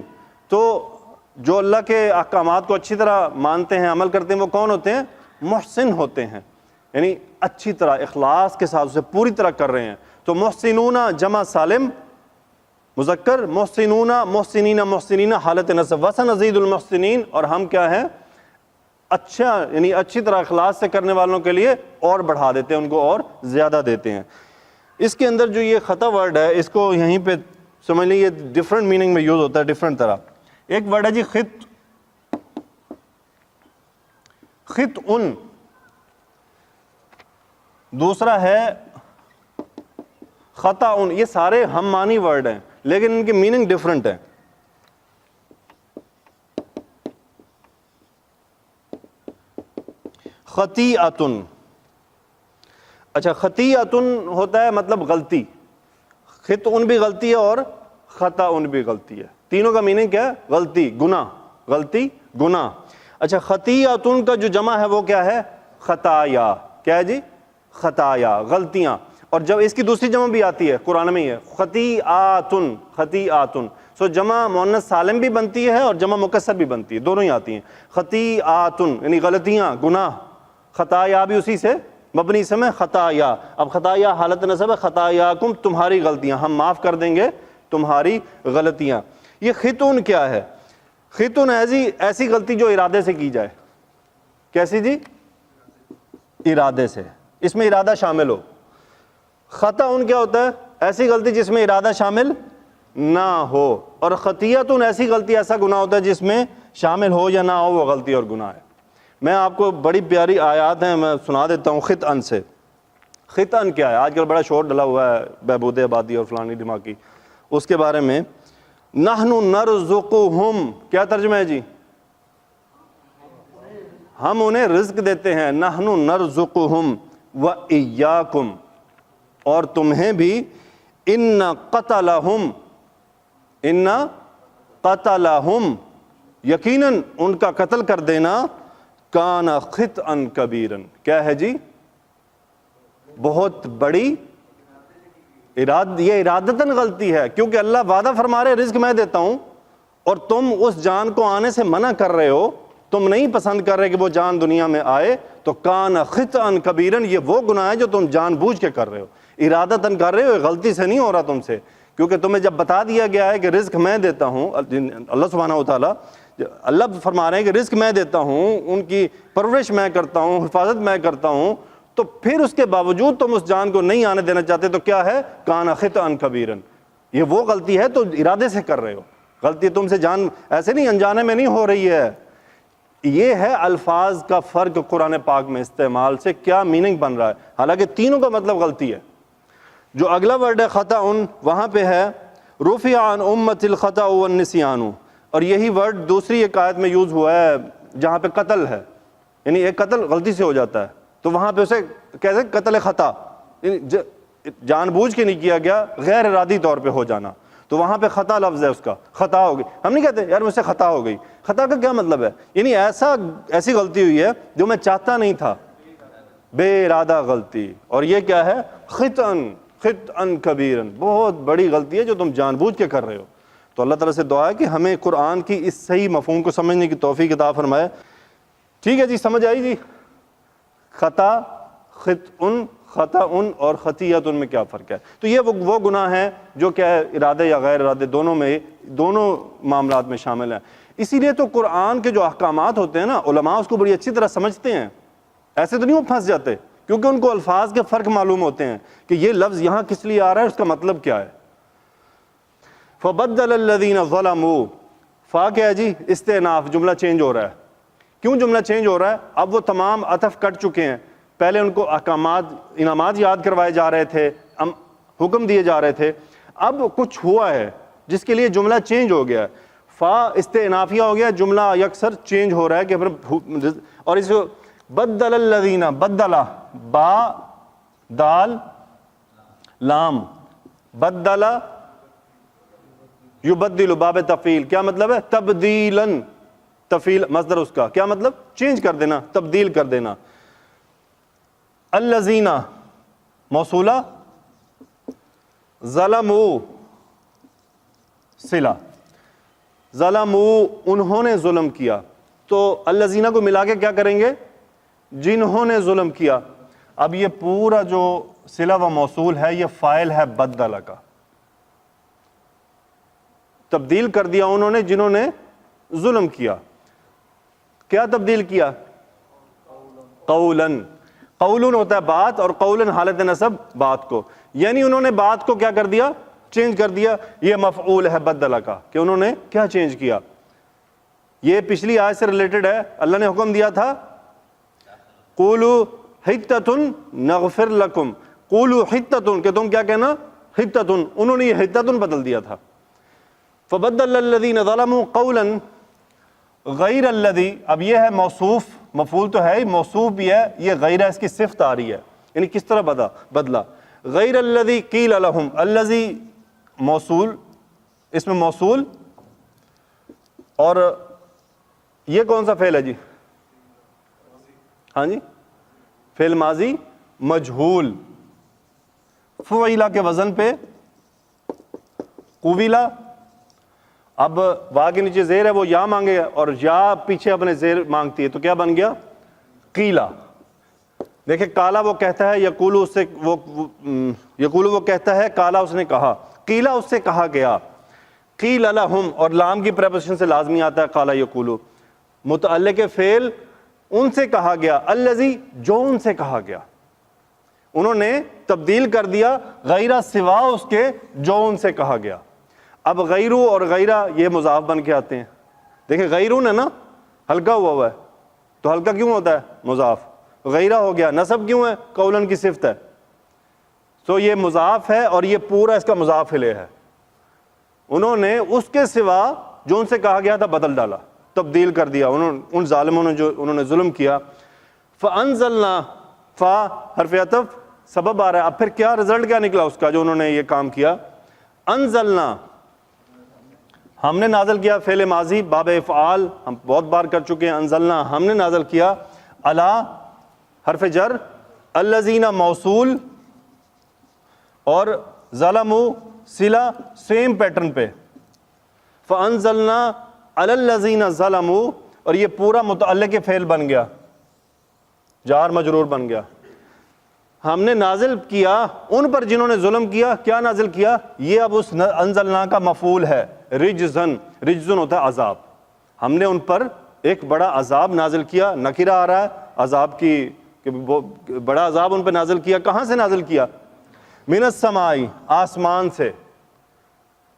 تو جو اللہ کے احکامات کو اچھی طرح مانتے ہیں، عمل کرتے ہیں، وہ کون ہوتے ہیں؟ محسن ہوتے ہیں. یعنی اچھی طرح اخلاص کے ساتھ اسے پوری طرح کر رہے ہیں. تو محسنون جمع سالم مذکر، محسنون محسنین محسنین حالت نصب، وسنزید المحسنین، اور ہم کیا ہیں؟ اچھا، یعنی اچھی طرح اخلاص سے کرنے والوں کے لیے اور بڑھا دیتے ہیں، ان کو اور زیادہ دیتے ہیں. اس کے اندر جو یہ خطا ورڈ ہے، اس کو یہیں پہ سمجھ لیں، یہ ڈفرنٹ میننگ میں یوز ہوتا ہے، ڈفرنٹ طرح. ایک ورڈ ہے جی خط، خطء، دوسرا ہے خطأ. یہ سارے ہم معنی ورڈ ہیں لیکن ان کی میننگ ڈفرنٹ ہے. خطیئۃ، اچھا خطیئۃ ہوتا ہے مطلب غلطی، خطء بھی غلطی ہے اور خطأ بھی غلطی ہے. تینوں کا میننگ کیا ہے؟ غلطی، گناہ، غلطی، گناہ. اچھا خطیئۃ کا جو جمع ہے وہ کیا ہے؟ خطایا. کیا ہے جی؟ خطایا، غلطیاں. اور جب اس کی دوسری جمع بھی آتی ہے قرآن میں ہی ہے، خطیئات، خطیئات. سو جمع مؤنث سالم بھی بنتی ہے اور جمع مکسر بھی بنتی ہے، دونوں ہی آتی ہیں. خطیئات یعنی غلطیاں، گناہ. خطایا بھی اسی سے مبنی اسم ہے، خطایا. اب خطایا حالت نصب ہے، خطایاکم تمہاری غلطیاں، ہم معاف کر دیں گے تمہاری غلطیاں. یہ خطون کیا ہے؟ خطون ایسی غلطی جو ارادے سے کی جائے، کیسی جی؟ ارادے سے، اس میں ارادہ شامل ہو۔ خطا کیا ہوتا ہے؟ ایسی غلطی جس میں ارادہ شامل نہ ہو، اور خطیۃ ایسی غلطی، ایسا گناہ ہوتا ہے جس میں شامل ہو یا نہ ہو وہ غلطی اور گناہ ہے۔ میں آپ کو بڑی پیاری آیات ہیں، میں سنا دیتا ہوں خطأً سے۔ خطأً کیا ہے؟ آج کل بڑا شور ڈلا ہوا ہے بہبود آبادی اور فلانی دماغی، اس کے بارے میں نحن نرزقہم، کیا ترجمہ ہے جی؟ ہم انہیں رزق دیتے ہیں، نحن نرزقہم وإیاکم، اور تمہیں بھی، ان قتلہم، ان قتلہم، یقیناً ان کا قتل کر دینا، کان خطأ کبیرا، کیا ہے جی؟ بہت بڑی یہ ارادتاً غلطی ہے، کیونکہ اللہ وعدہ فرما رہے رزق میں دیتا ہوں، اور تم اس جان کو آنے سے منع کر رہے ہو، تم نہیں پسند کر رہے کہ وہ جان دنیا میں آئے، تو کان خطأ کبیرا، یہ وہ گناہ ہے جو تم جان بوجھ کے کر رہے ہو، ارادتاً کر رہے ہو، غلطی سے نہیں ہو رہا تم سے، کیونکہ تمہیں جب بتا دیا گیا ہے کہ رزق میں دیتا ہوں، اللہ سبحانہ و تعالیٰ، اللہ فرما رہے ہیں کہ رزق میں دیتا ہوں، ان کی پرورش میں کرتا ہوں، حفاظت میں کرتا ہوں، تو پھر اس کے باوجود تم اس جان کو نہیں آنے دینا چاہتے، تو کیا ہے؟ کان خطأ کبیرا، یہ وہ غلطی ہے تو ارادے سے کر رہے ہو، غلطی تم سے جان ایسے نہیں انجانے میں نہیں ہو رہی ہے۔ یہ ہے الفاظ کا فرق قرآن پاک میں استعمال سے کیا میننگ بن رہا ہے، حالانکہ تینوں کا مطلب غلطی ہے۔ جو اگلا ورڈ ہے خطأ، وہاں پہ ہے رفع عن امت الخطأ والنسیان، اور یہی ورڈ دوسری ایک آیت میں یوز ہوا ہے جہاں پہ قتل ہے، یعنی ایک قتل غلطی سے ہو جاتا ہے تو وہاں پہ اسے کیسے قتل خطا، جان بوجھ کے نہیں کیا گیا، غیر ارادی طور پہ ہو جانا، تو وہاں پہ خطا لفظ ہے، اس کا خطا ہو گئی۔ ہم نہیں کہتے یار مجھ سے خطا ہو گئی، خطا کا کیا مطلب ہے؟ یعنی ایسی غلطی ہوئی ہے جو میں چاہتا نہیں تھا، بے ارادہ غلطی، اور یہ کیا ہے؟ خطأ کبیرا، بہت بڑی غلطی ہے جو تم جان بوجھ کے کر رہے ہو۔ تو اللہ تعالیٰ سے دعا ہے کہ ہمیں قرآن کی اس صحیح مفہوم کو سمجھنے کی توفیق عطا فرمائے۔ ٹھیک ہے جی، سمجھ آئی جی؟ خطا، خطأ اور خطیۃ میں کیا فرق ہے؟ تو یہ وہ گناہ ہیں جو کیا ہے، ارادے یا غیر ارادے دونوں معاملات میں شامل ہیں۔ اسی لیے تو قرآن کے جو احکامات ہوتے ہیں نا، علماء اس کو بڑی اچھی طرح سمجھتے ہیں، ایسے تو نہیں وہ پھنس جاتے، کیونکہ ان کو الفاظ کے فرق معلوم ہوتے ہیں کہ یہ لفظ یہاں کس لیے آ رہا ہے، اس کا مطلب کیا ہے۔ فبدل الذین ظلموا، فا کیا ہے جی؟ استئناف، جملہ چینج ہو رہا ہے۔ کیوں جملہ چینج ہو رہا ہے؟ اب وہ تمام عطف کٹ چکے ہیں، پہلے ان کو احکامات، انعامات یاد کروائے جا رہے تھے، حکم دیے جا رہے تھے، اب کچھ ہوا ہے جس کے لیے جملہ چینج ہو گیا ہے، فا استئنافیہ ہو گیا، جملہ یکسر چینج ہو رہا ہے کہ اور اس کو بدل الذین، بدلا، با دال لام، بدلا یبدل، باب تفعیل، کیا مطلب ہے؟ تبدیلاً، تفعیل مصدر اس کا، کیا مطلب؟ چینج کر دینا، تبدیل کر دینا۔ الذین موصولہ، ظلموا صلہ، ظلموا انہوں نے ظلم کیا، تو الذین کو ملا کے کیا کریں گے؟ جنہوں نے ظلم کیا۔ اب یہ پورا جو صلہ و موصول ہے یہ فاعل ہے بدلہ کا، تبدیل کر دیا انہوں نے جنہوں نے ظلم کیا۔ کیا تبدیل کیا؟ قولاً، قولن ہوتا ہے بات، اور قولاً حالت نصب بات کو، یعنی انہوں نے بات کو کیا کر دیا؟ چینج کر دیا۔ یہ مفعول ہے بدلہ کا، کہ انہوں نے کیا چینج کیا؟ یہ پچھلی آیت سے ریلیٹڈ ہے، اللہ نے حکم دیا تھا قولوا حطۃ نغفر لکم، قولوا حطۃ، کہ تم کیا کہنا؟ حطۃ، انہوں نے یہ حطۃ بدل دیا تھا۔ فبدل الذین ظلموا قولا غیر الذی، اب یہ ہے موصوف، مفعول تو ہے ہی، موصوف بھی ہے، یہ غیر اس کی صفت آ رہی ہے، یعنی کس طرح بدلا؟ غیر الذی قیل لہم، الذی موصول، اس میں موصول، اور یہ کون سا فعل ہے جی؟ ہاں جی، فعل ماضی مجہول، فعیلہ کے وزن پہ قویلہ، اب وا کے نیچے زیر ہے، وہ یا مانگے گا، اور یا پیچھے اپنے زیر مانگتی ہے، تو کیا بن گیا؟ قیلا۔ دیکھیں کالا وہ کہتا ہے، یقولو اس سے یقولو وہ کہتا ہے، کالا اس نے کہا، قیلا اس سے کہا گیا، قیل لہم، اور لام کی پریپوزیشن سے لازمی آتا ہے قالا یقولو، متعلق فعل ان سے کہا گیا، الذی جو ان سے کہا گیا، انہوں نے تبدیل کر دیا غیرہ سوا اس کے جو ان سے کہا گیا۔ اب غیرو اور غیرہ یہ مضاف بن کے آتے ہیں۔ دیکھیں غیرون ہے نا، ہلکا ہوا ہے، تو ہلکا کیوں ہوتا ہے؟ مضاف۔ غیرہ ہو گیا، نصب کیوں ہے؟ قولن کی صفت ہے، تو یہ مضاف ہے اور یہ پورا اس کا مضاف الیہ ہے۔ انہوں نے اس کے سوا جو ان سے کہا گیا تھا بدل ڈالا، تبدیل کر دیا ان ظالموں نے جو انہوں نے ظلم کیا۔ فَأَنزَلْنَا، فا حرف عطف سبب آ رہا ہے، اب پھر کیا رزلٹ کیا نکلا اس کا جو انہوں نے یہ کام کیا؟ انزلنا، ہم نے نازل کیا، فعل ماضی باب افعال ہم بہت بار کر چکے ہیں۔ انزلنا ہم نے نازل کیا، الا حرف جر، الذین موصول اور ظلموا صلہ سیم پیٹرن پہ، فانزلنا علی الذین ظلموا، اور یہ پورا متعلق فعل بن گیا، جار مجرور بن گیا۔ ہم نے نازل کیا ان پر جنہوں نے ظلم کیا، کیا نازل کیا؟ یہ اب اس انزلنا کا مفعول ہے، رجزن، رجزن ہوتا ہے عذاب، ہم نے ان پر ایک بڑا عذاب نازل کیا، نکرہ آ رہا ہے عذاب کی، کہ بڑا عذاب ان پہ نازل کیا۔ کہاں سے نازل کیا؟ من السماء، آسمان سے،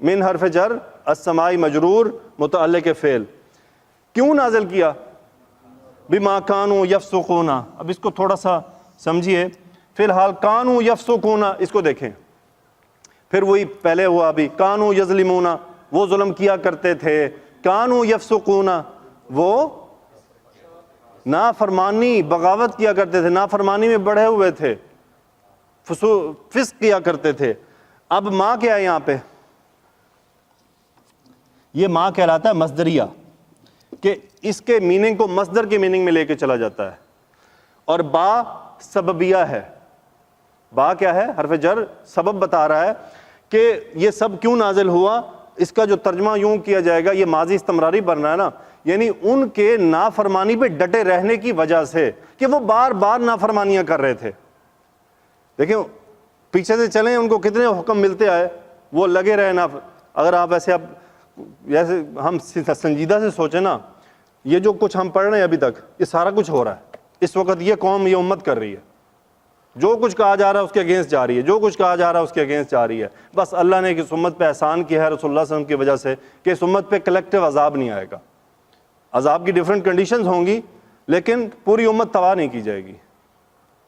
من حرف جر، السماء مجرور متعلق فعل۔ کیوں نازل کیا؟ بما کانوا یفسقون، اب اس کو تھوڑا سا سمجھیے، فی الحال کانوا یفسقون، اس کو دیکھیں، پھر وہی پہلے ہوا ابھی، کانوا یظلمون، وہ ظلم کیا کرتے تھے، کانوا یفسقون، وہ نافرمانی بغاوت کیا کرتے تھے، نافرمانی میں بڑھے ہوئے تھے، فسق کیا کرتے تھے۔ اب ماں کیا ہے یہاں پہ؟ یہ ماں کہلاتا ہے مصدریہ، کہ اس کے میننگ کو مصدر کے میننگ میں لے کے چلا جاتا ہے، اور با سببیہ ہے۔ با کیا ہے؟ حرف جر، سبب بتا رہا ہے کہ یہ سب کیوں نازل ہوا۔ اس کا جو ترجمہ یوں کیا جائے گا، یہ ماضی استمراری بننا ہے نا، یعنی ان کے نافرمانی پہ ڈٹے رہنے کی وجہ سے، کہ وہ بار بار نافرمانیاں کر رہے تھے۔ دیکھیں پیچھے سے چلیں، ان کو کتنے حکم ملتے آئے، وہ لگے رہے نا۔ اگر آپ ایسے جیسے ہم سنجیدہ سے سوچیں نا، یہ جو کچھ ہم پڑھ رہے ہیں ابھی تک، یہ سارا کچھ ہو رہا ہے اس وقت، یہ قوم، یہ امت کر رہی ہے، جو کچھ کہا جا رہا ہے اس کے اگینسٹ جا رہی ہے، جو کچھ کہا جا رہا ہے اس کے اگینسٹ جا رہی ہے۔ بس اللہ نے اس امت پہ احسان کیا ہے رسول اللہ صلی اللہ علیہ وسلم کی وجہ سے، کہ اس امت پہ کلیکٹیو عذاب نہیں آئے گا۔ عذاب کی ڈیفرنٹ کنڈیشنز ہوں گی، لیکن پوری امت تباہ نہیں کی جائے گی۔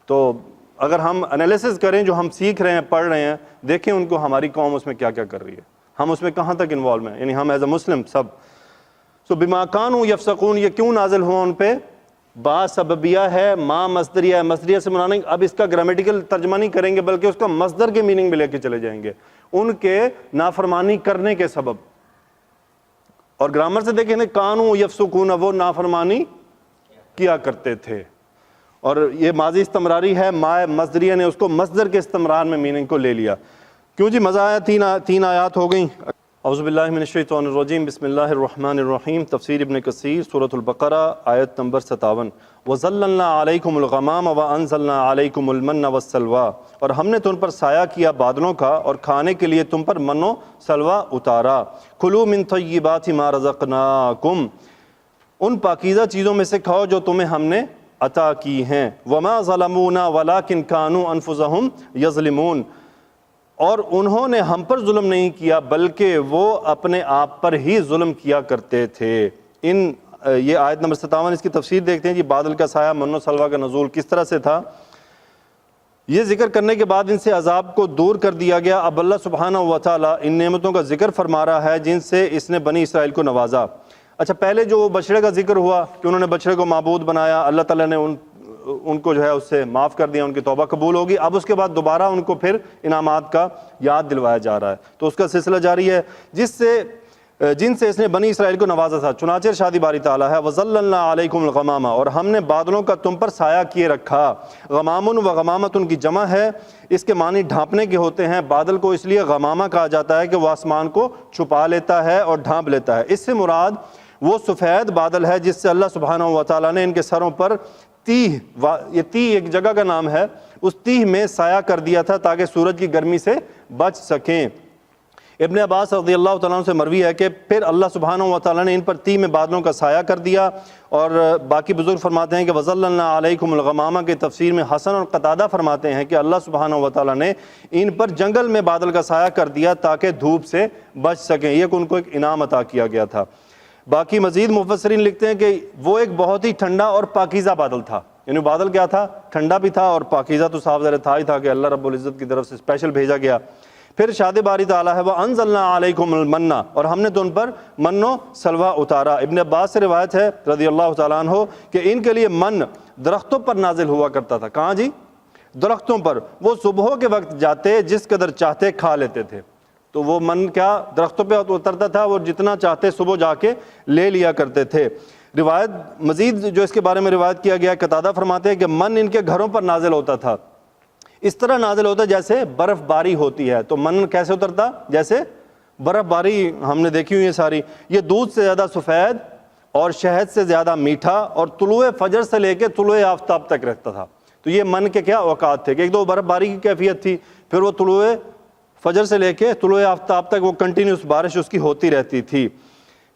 تو اگر ہم انالیسز کریں جو ہم سیکھ رہے ہیں، پڑھ رہے ہیں، دیکھیں ان کو ہماری قوم اس میں کیا کیا کر رہی ہے، ہم اس میں کہاں تک انوالو ہیں، یعنی ہم ایز اے مسلم سب۔ سو بما کانوا یفسقون، یہ کیوں نازل ہوا ان پہ؟ با سببیہ ہے، ما مصدریہ ہے، مصدریہ سے منانے، اب اس کا گرامیٹیکل ترجمہ نہیں کریں گے بلکہ اس کا مصدر کے میننگ میں لے کے چلے جائیں گے، ان کے نافرمانی کرنے کے سبب۔ اور گرامر سے دیکھیں نا، کانوا یفسقون، وہ نافرمانی کیا کرتے تھے، اور یہ ماضی استمراری ہے، ما مصدریہ نے اس کو مصدر کے استمرار میں میننگ کو لے لیا۔ کیوں جی مزہ آیا؟ تین آیات ہو گئیں۔ اعوذ باللہ من الشیطان الرجیم، بسم اللہ الرحمن الرحیم۔ تفسیر ابن کثیر، سورۃ البقرہ، آیت نمبر 57۔ وَظَلَّلْنَا عَلَيْكُمُ الْغَمَامَ وَأَنزَلْنَا عَلَيْكُمُ الْمَنَّ وَالسَّلْوَىٰ، اور ہم نے تم پر سایہ کیا بادلوں کا اور کھانے کے لیے تم پر من و سلوہ اتارا۔ کُلُوا مِن طَیِّبَاتِ مَا رَزَقْنَاکُمْ، ان پاکیزہ چیزوں میں سے کھاؤ جو تمہیں ہم نے عطا کی ہیں۔ وَمَا ظَلَمُونَا وَلَٰكِن كَانُوا أَنفُسَهُمْ يَظْلِمُونَ، اور انہوں نے ہم پر ظلم نہیں کیا بلکہ وہ اپنے آپ پر ہی ظلم کیا کرتے تھے۔ یہ آیت نمبر 57، اس کی تفسیر دیکھتے ہیں جی۔ بادل کا سایہ، من و سلوہ کا نزول کس طرح سے تھا، یہ ذکر کرنے کے بعد ان سے عذاب کو دور کر دیا گیا۔ اب اللہ سبحانہ و تعالیٰ ان نعمتوں کا ذکر فرما رہا ہے جن سے اس نے بنی اسرائیل کو نوازا۔ اچھا، پہلے جو بچڑے کا ذکر ہوا کہ انہوں نے بچڑے کو معبود بنایا، اللہ تعالیٰ نے ان کو جو ہے اس سے معاف کر دیا، ان کی توبہ قبول ہوگی۔ اب اس کے بعد دوبارہ ان کو پھر انعامات کا یاد دلوایا جا رہا ہے، تو اس کا سلسلہ جاری ہے جن سے اس نے بنی اسرائیل کو نوازا تھا۔ چنانچہ ارشاد باری تعالیٰ ہے، وَظَلَّلْنَا عَلَيْكُمُ الْغَمَامَ، اور ہم نے بادلوں کا تم پر سایہ کیے رکھا۔ غمامن و غمامتن کی جمع ہے، اس کے معنی ڈھانپنے کے ہوتے ہیں۔ بادل کو اس لیے غمامہ کہا جاتا ہے کہ وہ آسمان کو چھپا لیتا ہے اور ڈھانپ لیتا ہے۔ اس سے مراد وہ سفید بادل ہے جس سے اللہ سبحانہ و تعالیٰ نے ان کے سروں پر تیہ، یہ تیہ ایک جگہ کا نام ہے، اس تیہ میں سایہ کر دیا تھا تاکہ سورج کی گرمی سے بچ سکیں۔ ابن عباس رضی اللہ تعالیٰ عنہ سے مروی ہے کہ پھر اللہ سبحانہ و تعالیٰ نے ان پر تیہ میں بادلوں کا سایہ کر دیا، اور باقی بزرگ فرماتے ہیں کہ وَظَلَّلْنَا عَلَيْكُمُ الْغَمَامَ کی تفسیر میں حسن اور قتادہ فرماتے ہیں کہ اللہ سبحانہ و تعالیٰ نے ان پر جنگل میں بادل کا سایہ کر دیا تاکہ دھوپ سے بچ سکیں، یہ کہ ان کو ایک انعام عطا کیا گیا تھا۔ باقی مزید مفسرین لکھتے ہیں کہ وہ ایک بہت ہی ٹھنڈا اور پاکیزہ بادل تھا، یعنی بادل کیا تھا؟ ٹھنڈا بھی تھا اور پاکیزہ تو صاف ظاہر تھا ہی تھا کہ اللہ رب العزت کی طرف سے اسپیشل بھیجا گیا۔ پھر ارشاد باری تعالیٰ ہے وَأَنزَلْنَا عَلَيْكُمُ الْمَنَّ، اور ہم نے تو ان پر من و سلوہ اتارا۔ ابن عباس سے روایت ہے رضی اللہ تعالیٰ عنہ کہ ان کے لیے من درختوں پر نازل ہوا کرتا تھا۔ کہاں جی؟ درختوں پر۔ وہ صبح کے وقت جاتے، جس قدر چاہتے کھا لیتے تھے۔ تو وہ من کیا درختوں پہ اترتا تھا، وہ جتنا چاہتے صبح جا کے لے لیا کرتے تھے۔ روایت مزید جو اس کے بارے میں روایت کیا گیا، قتادہ فرماتے ہیں کہ من ان کے گھروں پر نازل ہوتا تھا، اس طرح نازل ہوتا جیسے برف باری ہوتی ہے۔ تو من کیسے اترتا؟ جیسے برف باری ہم نے دیکھی ہوئی ہے ساری۔ یہ دودھ سے زیادہ سفید اور شہد سے زیادہ میٹھا، اور طلوع فجر سے لے کے طلوع آفتاب تک رہتا تھا۔ تو یہ من کے کیا اوقات تھے کہ ایک دو برف باری کی کیفیت تھی، پھر وہ طلوع فجر سے لے کے طلوع آفتاب تک وہ کنٹینیوس بارش اس کی ہوتی رہتی تھی۔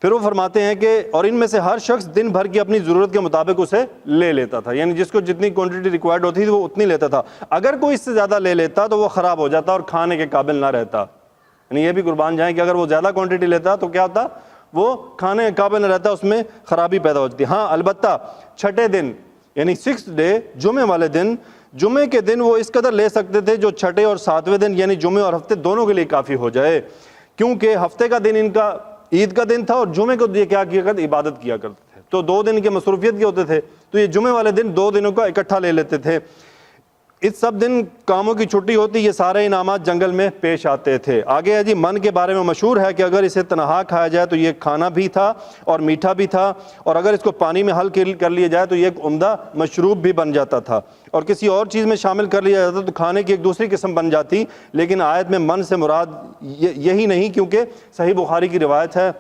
پھر وہ فرماتے ہیں کہ اور ان میں سے ہر شخص دن بھر کی اپنی ضرورت کے مطابق اسے لے لیتا تھا، یعنی جس کو جتنی کوانٹٹی ریکوائرڈ ہوتی تھی وہ اتنی لیتا تھا۔ اگر کوئی اس سے زیادہ لے لیتا تو وہ خراب ہو جاتا اور کھانے کے قابل نہ رہتا۔ یعنی یہ بھی قربان جائیں کہ اگر وہ زیادہ کوانٹٹی لیتا تو کیا ہوتا؟ وہ کھانے کے قابل نہ رہتا، اس میں خرابی پیدا ہوتی۔ ہاں البتہ چھٹے دن یعنی 6th ڈے، جمعے والے دن، جمعے کے دن وہ اس قدر لے سکتے تھے جو چھٹے اور 7ویں دن یعنی جمعے اور ہفتے دونوں کے لیے کافی ہو جائے، کیونکہ ہفتے کا دن ان کا عید کا دن تھا اور جمعے کو یہ کیا کیا کرتے؟ عبادت کیا کرتے تھے۔ تو 2 دن کے مصروفیت کے ہوتے تھے، تو یہ جمعے والے دن 2 دنوں کا اکٹھا لے لیتے تھے۔ اس سب دن کاموں کی چھٹی ہوتی، یہ سارے انعامات جنگل میں پیش آتے تھے۔ آگے ہے جی من کے بارے میں مشہور ہے کہ اگر اسے تنہا کھایا جائے تو یہ کھانا بھی تھا اور میٹھا بھی تھا، اور اگر اس کو پانی میں حل کر لیا جائے تو یہ ایک عمدہ مشروب بھی بن جاتا تھا، اور کسی اور چیز میں شامل کر لیا جاتا تو کھانے کی ایک دوسری قسم بن جاتی۔ لیکن آیت میں من سے مراد یہی نہیں، کیونکہ صحیح بخاری کی روایت ہے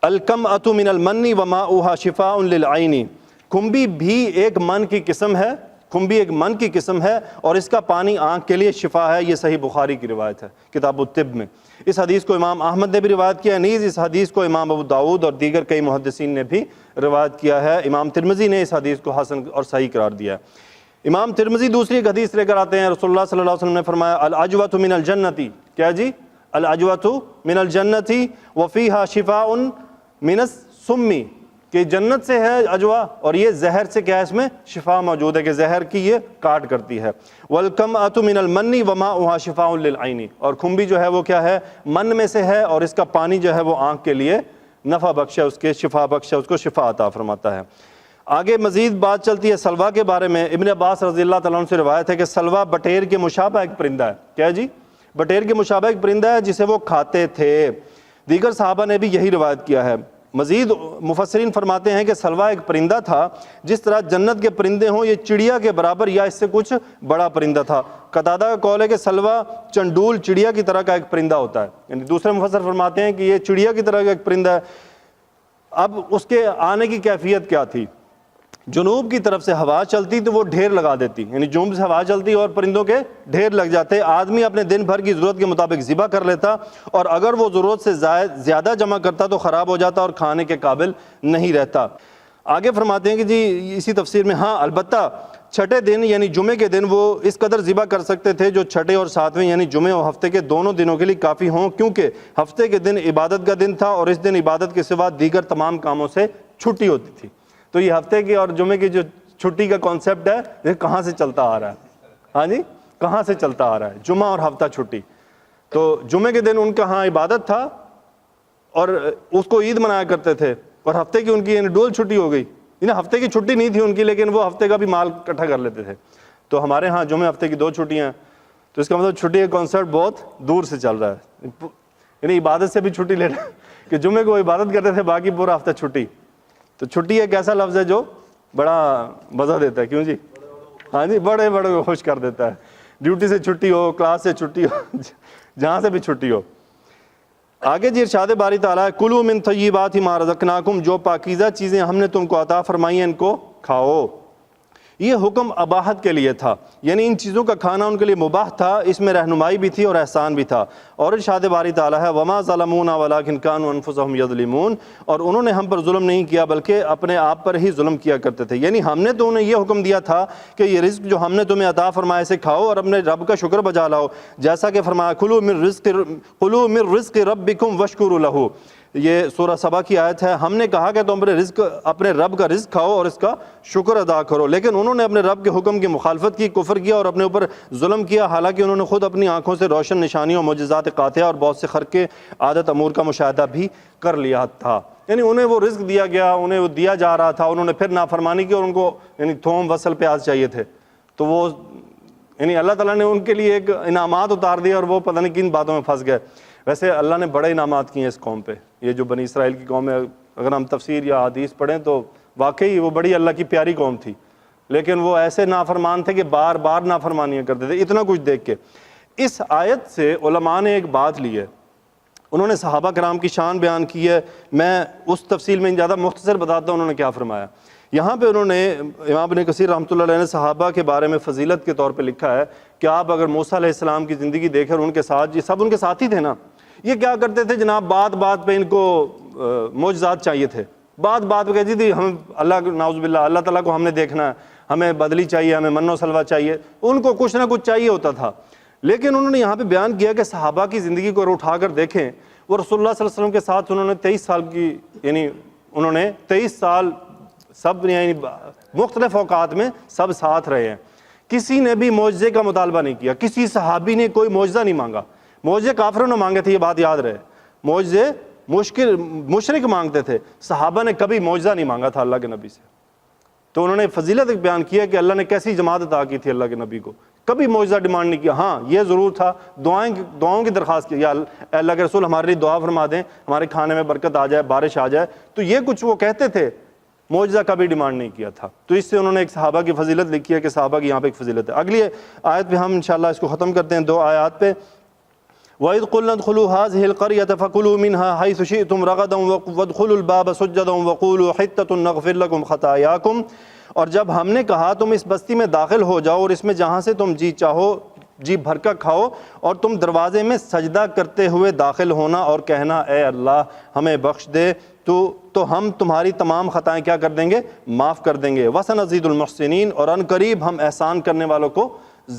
الکمأۃ من المن وماؤها شفاء للعین، کھمبی بھی ایک من کی قسم ہے، کھمبی ایک من کی قسم ہے اور اس کا پانی آنکھ کے لیے شفا ہے۔ یہ صحیح بخاری کی روایت ہے کتاب الطب میں۔ اس حدیث کو امام احمد نے بھی روایت کیا ہے، نیز اس حدیث کو امام ابو داؤد اور دیگر کئی محدثین نے بھی روایت کیا ہے۔ امام ترمذی نے اس حدیث کو حسن اور صحیح قرار دیا ہے۔ امام ترمذی دوسری ایک حدیث لے کر آتے ہیں، رسول اللہ صلی اللہ علیہ وسلم نے فرمایا العجوۃ من الجنۃ، کیا جی؟ العجوۃ من الجنۃ وفیہا شفاء من السم، کہ جنت سے ہے عجوا اور یہ زہر سے کیا ہے، اس میں شفا موجود ہے کہ زہر کی یہ کاٹ کرتی ہے۔ والکمأۃ من المن وماؤها شفاء للعین، اور کھمبی جو ہے وہ کیا ہے؟ من میں سے ہے اور اس کا پانی جو ہے وہ آنکھ کے لیے نفع بخش ہے، اس کے شفا بخش ہے، اس کو شفا عطا فرماتا ہے۔ آگے مزید بات چلتی ہے سلوا کے بارے میں۔ ابن عباس رضی اللہ تعالیٰ عنہ سے روایت ہے کہ سلوا بٹیر کے مشابہ ایک پرندہ ہے۔ کیا جی؟ بٹیر کے مشابہ ایک پرندہ ہے جسے وہ کھاتے تھے۔ دیگر صحابہ نے بھی یہی روایت کیا ہے۔ مزید مفسرین فرماتے ہیں کہ سلوا ایک پرندہ تھا، جس طرح جنت کے پرندے ہوں یہ چڑیا کے برابر یا اس سے کچھ بڑا پرندہ تھا۔ قتادہ کا قول ہے کہ سلوا چنڈول چڑیا کی طرح کا ایک پرندہ ہوتا ہے، یعنی دوسرے مفسر فرماتے ہیں کہ یہ چڑیا کی طرح کا ایک پرندہ ہے۔ اب اس کے آنے کی کیفیت کیا تھی؟ جنوب کی طرف سے ہوا چلتی تو وہ ڈھیر لگا دیتی، یعنی جنوب سے ہوا چلتی اور پرندوں کے ڈھیر لگ جاتے۔ آدمی اپنے دن بھر کی ضرورت کے مطابق ذبح کر لیتا، اور اگر وہ ضرورت سے زیادہ جمع کرتا تو خراب ہو جاتا اور کھانے کے قابل نہیں رہتا۔ آگے فرماتے ہیں کہ جی اسی تفسیر میں، ہاں البتہ چھٹے دن یعنی جمعے کے دن وہ اس قدر ذبح کر سکتے تھے جو چھٹے اور 7ویں یعنی جمعے اور ہفتے کے دونوں دنوں کے لیے کافی ہوں، کیونکہ ہفتے کے دن عبادت کا دن تھا اور اس دن عبادت کے سوا دیگر تمام کاموں سے چھٹی ہوتی تھی۔ تو یہ ہفتے کی اور جمعے کی جو چھٹی کا کانسیپٹ ہے یہ کہاں سے چلتا آ رہا ہے؟ ہاں جی، کہاں سے چلتا آ رہا ہے؟ جمعہ اور ہفتہ چھٹی۔ تو جمعے کے دن ان کا ہاں عبادت تھا اور اس کو عید منایا کرتے تھے، اور ہفتے کی ان کی یعنی ڈول چھٹی ہو گئی، یعنی ہفتے کی چھٹی نہیں تھی ان کی، لیکن وہ ہفتے کا بھی مال اکٹھا کر لیتے تھے۔ تو ہمارے ہاں جمعے ہفتے کی 2 چھٹیاں، تو اس کا مطلب چھٹی کا کانسیپٹ بہت دور سے چل رہا ہے، یعنی عبادت سے بھی چھٹی لے رہے کہ جمعے کو عبادت کرتے تھے، باقی پورا ہفتہ چھٹی۔ تو چھٹی ایک ایسا لفظ ہے جو بڑا مزہ دیتا ہے، کیوں جی؟ ہاں جی، بڑے بڑے کو خوش کر دیتا ہے۔ ڈیوٹی سے چھٹی ہو، کلاس سے چھٹی ہو، جہاں سے بھی چھٹی ہو۔ آگے جی ارشاد باری تعالیٰ ہے کلوا من طیبات ما رزقناکم، جو پاکیزہ چیزیں ہم نے تم کو عطا فرمائی ہیں ان کو کھاؤ۔ یہ حکم اباحت کے لیے تھا، یعنی ان چیزوں کا کھانا ان کے لیے مباح تھا، اس میں رہنمائی بھی تھی اور احسان بھی تھا۔ اور ارشاد باری تعالیٰ ہے وما ظلمونا ولکن کانوا انفسهم یظلمون، اور انہوں نے ہم پر ظلم نہیں کیا بلکہ اپنے آپ پر ہی ظلم کیا کرتے تھے، یعنی ہم نے تو انہیں یہ حکم دیا تھا کہ یہ رزق جو ہم نے تمہیں عطا فرمایا اسے کھاؤ اور اپنے رب کا شکر بجا لاؤ، جیسا کہ فرمایا کلوا من رزق ربکم واشکروا لہ، یہ سورہ سبا کی آیت ہے۔ ہم نے کہا کہ تم اپنے رب کا رزق کھاؤ اور اس کا شکر ادا کرو، لیکن انہوں نے اپنے رب کے حکم کی مخالفت کی، کفر کیا اور اپنے اوپر ظلم کیا، حالانکہ انہوں نے خود اپنی آنکھوں سے روشن نشانیوں، معجزات قاطعہ اور بہت سے خرقے عادت امور کا مشاہدہ بھی کر لیا تھا۔ یعنی انہیں وہ رزق دیا گیا، انہیں وہ دیا جا رہا تھا، انہوں نے پھر نافرمانی کی اور ان کو یعنی تھوم وصل پیاز چاہیے تھے، تو وہ یعنی اللہ تعالیٰ نے ان کے لیے ایک انعامات اتار دیے اور وہ پتہ نہیں کن باتوں میں پھنس گئے۔ ویسے اللہ نے بڑے انعامات کیے ہیں اس قوم پہ، یہ جو بنی اسرائیل کی قوم ہے، اگر ہم تفسیر یا حدیث پڑھیں تو واقعی وہ بڑی اللہ کی پیاری قوم تھی، لیکن وہ ایسے نافرمان تھے کہ بار بار نافرمانیاں کرتے تھے اتنا کچھ دیکھ کے۔ اس آیت سے علماء نے ایک بات لی ہے، انہوں نے صحابہ کرام کی شان بیان کی ہے، میں اس تفصیل میں زیادہ مختصر بتاتا ہوں انہوں نے کیا فرمایا۔ یہاں پہ انہوں نے امام ابن کثیر رحمۃ اللہ علیہ نے صحابہ کے بارے میں فضیلت کے طور پہ لکھا ہے کہ آپ اگر موسیٰ علیہ السلام کی زندگی دیکھیں اور ان کے ساتھ، یہ سب ان کے ساتھی تھے نا، یہ کیا کرتے تھے جناب، بات بات پہ ان کو معجزات چاہیے تھے، بات بات پہ کہتی تھی ہم اللہ نعوذ باللہ اللہ تعالیٰ کو ہم نے دیکھنا ہے، ہمیں بدلی چاہیے، ہمیں من و سلوہ چاہیے، ان کو کچھ نہ کچھ چاہیے ہوتا تھا۔ لیکن انہوں نے یہاں پہ بیان کیا کہ صحابہ کی زندگی کو اٹھا کر دیکھیں، وہ رسول اللہ صلی اللہ علیہ وسلم کے ساتھ انہوں نے 23 سال کی یعنی انہوں نے 23 سال سب یعنی مختلف اوقات میں سب ساتھ رہے ہیں، کسی نے بھی معجزے کا مطالبہ نہیں کیا، کسی صحابی نے کوئی معجزہ نہیں مانگا، معجزے کافروں نے مانگے تھے، یہ بات یاد رہے، معجزے مشرک مانگتے تھے، صحابہ نے کبھی معجزہ نہیں مانگا تھا اللہ کے نبی سے۔ تو انہوں نے فضیلت بیان کیا کہ اللہ نے کیسی جماعت عطا کی تھی اللہ کے نبی کو، کبھی معجزہ ڈیمانڈ نہیں کیا، ہاں یہ ضرور تھا دعاؤں کی درخواست کی، یا اللہ کے رسول ہمارے لیے دعا فرما دیں، ہمارے کھانے میں برکت آ جائے، بارش آ جائے، تو یہ کچھ وہ کہتے تھے، معجزہ کبھی ڈیمانڈ نہیں کیا تھا۔ تو اس سے انہوں نے ایک صحابہ کی فضیلت لکھی ہے کہ صحابہ کی یہاں پہ ایک فضیلت ہے۔ اگلی آیت پہ ہم انشاءاللہ اس کو ختم کرتے ہیں، 2 آیات پہ۔ وَإِذْ قُلْنَا ادْخُلُوا هَٰذِهِ الْقَرْيَةَ فَكُلُوا مِنْهَا حَيْثُ شِئْتُمْ رَغَدًا وَادْخُلُوا الْبَابَ سُجَّدًا وَقُولُوا حِطَّةٌ نَغْفِرْ لَكُمْ خَطَايَاكُمْ، اور جب ہم نے کہا تم اس بستی میں داخل ہو جاؤ اور اس میں جہاں سے تم جی چاہو جی بھر کر کھاؤ، اور تم دروازے میں سجدہ کرتے ہوئے داخل ہونا اور کہنا اے اللہ ہمیں بخش دے، تو ہم تمہاری تمام خطائیں کیا کر دیں گے، معاف کر دیں گے۔ وَسَنَزِيدُ الْمُحْسِنِينَ، اور ان قریب ہم احسان کرنے والوں کو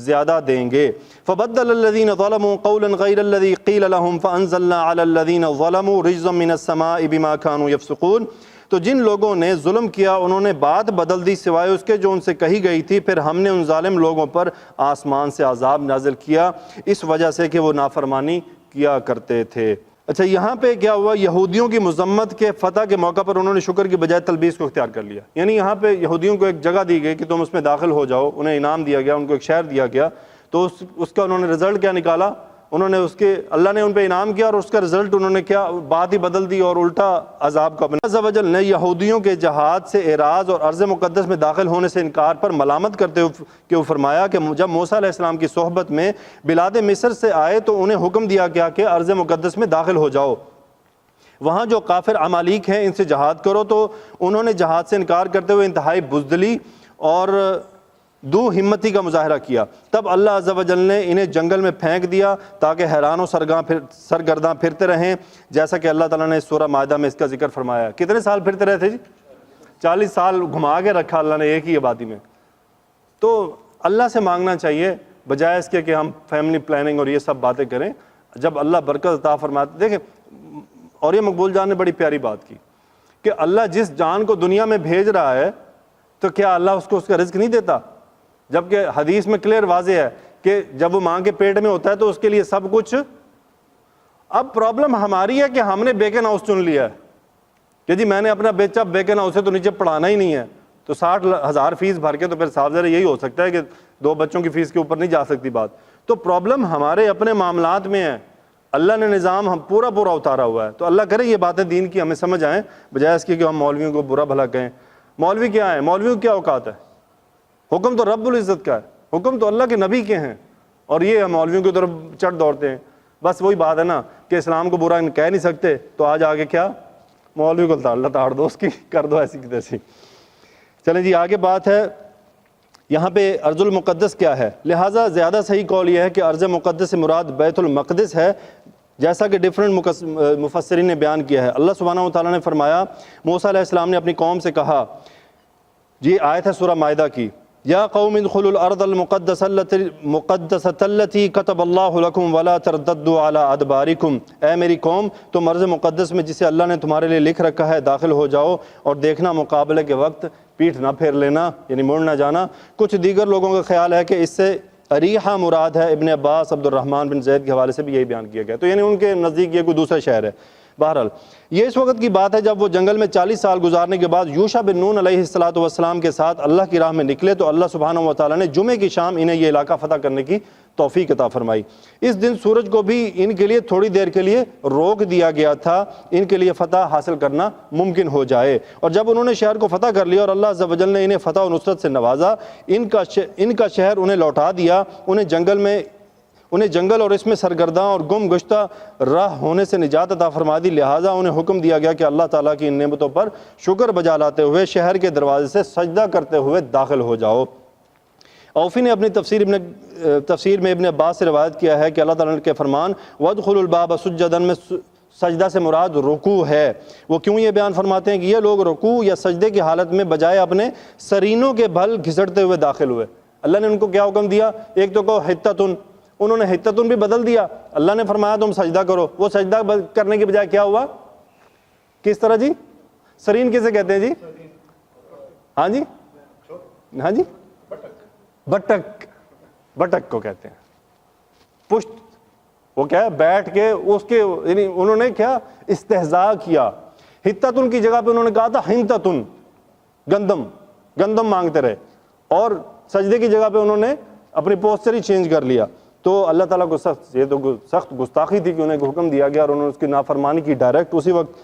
زیادہ دیں گے۔ فَبَدَّلَ الَّذِينَ ظَلَمُوا قَوْلًا غَيْرَ الَّذِي قِيلَ لَهُمْ فَأَنزَلْنَا عَلَى الَّذِينَ ظَلَمُوا رِجْزًا مِّنَ السَّمَاءِ بِمَا كَانُوا يَفْسُقُونَ، تو جن لوگوں نے ظلم کیا انہوں نے بات بدل دی سوائے اس کے جو ان سے کہی گئی تھی، پھر ہم نے ان ظالم لوگوں پر آسمان سے عذاب نازل کیا اس وجہ سے کہ وہ نافرمانی کیا کرتے تھے۔ اچھا یہاں پہ کیا ہوا، یہودیوں کی مذمت کے فتح کے موقع پر انہوں نے شکر کی بجائے تلبیس کو اختیار کر لیا، یعنی یہاں پہ یہودیوں کو ایک جگہ دی گئی کہ تم اس میں داخل ہو جاؤ، انہیں انعام دیا گیا، ان کو ایک شہر دیا گیا، تو اس کا انہوں نے رزلٹ کیا نکالا، انہوں نے اللہ نے ان پہ انعام کیا اور اس کا رزلٹ انہوں نے کیا، بات ہی بدل دی اور الٹا عذاب کا بنا۔ عز و جل نے یہودیوں کے جہاد سے اعراض اور ارض مقدس میں داخل ہونے سے انکار پر ملامت کرتے ہوئے وہ فرمایا کہ جب موسیٰ علیہ السلام کی صحبت میں بلاد مصر سے آئے تو انہیں حکم دیا گیا کہ ارض مقدس میں داخل ہو جاؤ، وہاں جو کافر عمالیق ہیں ان سے جہاد کرو، تو انہوں نے جہاد سے انکار کرتے ہوئے انتہائی بزدلی اور دو ہمتی کا مظاہرہ کیا۔ تب اللہ عز و جل نے انہیں جنگل میں پھینک دیا تاکہ حیران و سرگرداں پھرتے رہیں، جیسا کہ اللہ تعالیٰ نے سورہ مائدہ میں اس کا ذکر فرمایا۔ کتنے سال پھرتے رہے تھے جی؟ 40 سال گھما کے رکھا اللہ نے ایک ہی آبادی میں۔ تو اللہ سے مانگنا چاہیے بجائے اس کے کہ ہم فیملی پلاننگ اور یہ سب باتیں کریں۔ جب اللہ برکت عطا فرماتے، دیکھیں، اور یہ مقبول جان نے بڑی پیاری بات کی کہ اللہ جس جان کو دنیا میں بھیج رہا ہے تو کیا اللہ اس کو اس کا رزق نہیں دیتا؟ جبکہ حدیث میں کلیئر واضح ہے کہ جب وہ ماں کے پیٹ میں ہوتا ہے تو اس کے لیے سب کچھ۔ اب پرابلم ہماری ہے کہ ہم نے بیکن ہاؤس چن لیا ہے کہ جی میں نے اپنا بیچہ بیکن ہاؤس سے تو نیچے پڑھانا ہی نہیں ہے، تو 60,000 فیس بھر کے تو پھر صاف ظاہر یہی ہو سکتا ہے کہ 2 بچوں کی فیس کے اوپر نہیں جا سکتی بات۔ تو پرابلم ہمارے اپنے معاملات میں ہے، اللہ نے نظام ہم پورا اتارا ہوا ہے۔ تو اللہ کرے یہ باتیں دین کی ہمیں سمجھ آئیں بجائے اس کی کہ ہم مولویوں کو برا بھلا کہیں۔ مولوی کیا ہے؟ مولویوں کی کیا اوقات ہے؟ حکم تو رب العزت کا ہے، حکم تو اللہ کے نبی کے ہیں، اور یہ ہم مولویوں کی طرف چڑھ دوڑتے ہیں۔ بس وہی بات ہے نا کہ اسلام کو برا کہہ نہیں سکتے، تو آج آگے کیا مولوی کو اللہ تاڑ دو، اس کی کر دو ایسی کی تیسی۔ چلیں جی آگے بات ہے یہاں پہ ارض المقدس کیا ہے، لہٰذا زیادہ صحیح قول یہ ہے کہ ارض مقدس سے مراد بیت المقدس ہے، جیسا کہ ڈیفرنٹ مفسرین نے بیان کیا ہے۔ اللہ سبحانہ و تعالیٰ نے فرمایا، موسیٰ علیہ السلام نے اپنی قوم سے کہا، یہ آیت ہے سورہ مائدہ کی، یا قوم ادخلوا الارض المقدسۃ التی کتب اللہ لکم ولا ترتدوا علی ادبارکم، اے میری قوم تم ارض مقدس میں جسے اللہ نے تمہارے لیے لکھ رکھا ہے داخل ہو جاؤ، اور دیکھنا مقابلے کے وقت پیٹھ نہ پھیر لینا، یعنی مڑ نہ جانا۔ کچھ دیگر لوگوں کا خیال ہے کہ اس سے اریحہ مراد ہے، ابن عباس عبد الرحمن بن زید کے حوالے سے بھی یہی بیان کیا گیا، تو یعنی ان کے نزدیک یہ کوئی دوسرا شہر ہے۔ بہرحال یہ اس وقت کی بات ہے جب وہ جنگل میں 40 سال گزارنے کے بعد یوشع بن نون علیہ السلام کے ساتھ اللہ کی راہ میں نکلے، تو اللہ سبحانہ و تعالیٰ نے جمعے کی شام انہیں یہ علاقہ فتح کرنے کی توفیق عطا فرمائی۔ اس دن سورج کو بھی ان کے لیے تھوڑی دیر کے لیے روک دیا گیا تھا، ان کے لیے فتح حاصل کرنا ممکن ہو جائے، اور جب انہوں نے شہر کو فتح کر لیا اور اللہ عز و جل نے انہیں فتح و نصرت سے نوازا، ان کا شہر انہیں لوٹا دیا، انہیں جنگل اور اس میں سرگرداں اور گم گشتہ راہ ہونے سے نجات عطا فرما دی، لہٰذا انہیں حکم دیا گیا کہ اللہ تعالیٰ کی ان نعمتوں پر شکر بجا لاتے ہوئے شہر کے دروازے سے سجدہ کرتے ہوئے داخل ہو جاؤ۔ اوفی نے اپنی تفسیر میں ابن عباس سے روایت کیا ہے کہ اللہ تعالیٰ کے فرمان وَادْخُلُوا الْبَابَ سُجَّدًا میں سجدہ سے مراد رکوع ہے۔ وہ کیوں یہ بیان فرماتے ہیں کہ یہ لوگ رکوع یا سجدے کی حالت میں بجائے اپنے سرینوں کے بھل گھسٹتے ہوئے داخل ہوئے۔ اللہ نے ان کو کیا حکم دیا؟ ایک تو کہو حتتن، انہوں نے حتتن بھی بدل دیا، اللہ نے فرمایا تم سجدہ کرو، وہ سجدہ کرنے کی بجائے کیا ہوا؟ کس طرح جی؟ سرین کسے کہتے ہیں جی؟ ہاں جی ہاں جی بٹک کو کہتے ہیں، پشت، وہ کیا ہے بیٹھ کے اس کے، یعنی انہوں نے کیا استہزاء کیا۔ حتتن کی جگہ پہ انہوں نے کہا تھا ہنتتن، گندم مانگتے رہے، اور سجدے کی جگہ پہ انہوں نے اپنی پوسچر ہی چینج کر لیا۔ تو اللہ تعالیٰ کو یہ تو سخت گستاخی تھی کہ انہیں حکم دیا گیا اور انہوں نے اس کی نافرمانی کی ڈائریکٹ اسی وقت۔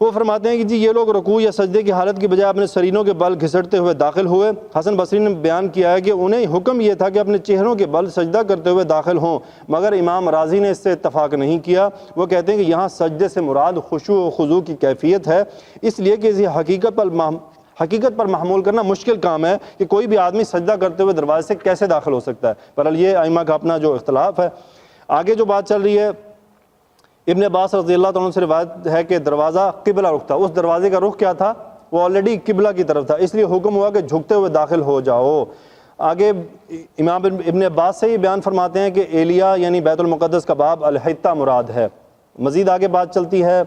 وہ فرماتے ہیں کہ جی یہ لوگ رکوع یا سجدے کی حالت کی بجائے اپنے سرینوں کے بل گھسٹتے ہوئے داخل ہوئے۔ حسن بصری نے بیان کیا ہے کہ انہیں حکم یہ تھا کہ اپنے چہروں کے بل سجدہ کرتے ہوئے داخل ہوں، مگر امام رازی نے اس سے اتفاق نہیں کیا۔ وہ کہتے ہیں کہ یہاں سجدے سے مراد خشوع و خضوع کی کیفیت ہے، اس لیے کہ اسے حقیقت پر محمول کرنا مشکل کام ہے کہ کوئی بھی آدمی سجدہ کرتے ہوئے دروازے سے کیسے داخل ہو سکتا ہے۔ بہرحال یہ ائمہ کا اپنا جو اختلاف ہے۔ آگے جو بات چل رہی ہے، ابن عباس رضی اللہ تعالیٰ عنہ سے روایت ہے کہ دروازہ قبلہ رخ تھا، اس دروازے کا رخ کیا تھا؟ وہ آلریڈی قبلہ کی طرف تھا، اس لیے حکم ہوا کہ جھکتے ہوئے داخل ہو جاؤ۔ آگے امام ابن عباس سے یہ بیان فرماتے ہیں کہ ایلیا یعنی بیت المقدس کا باب الحتہ مراد ہے۔ مزید آگے بات چلتی ہے،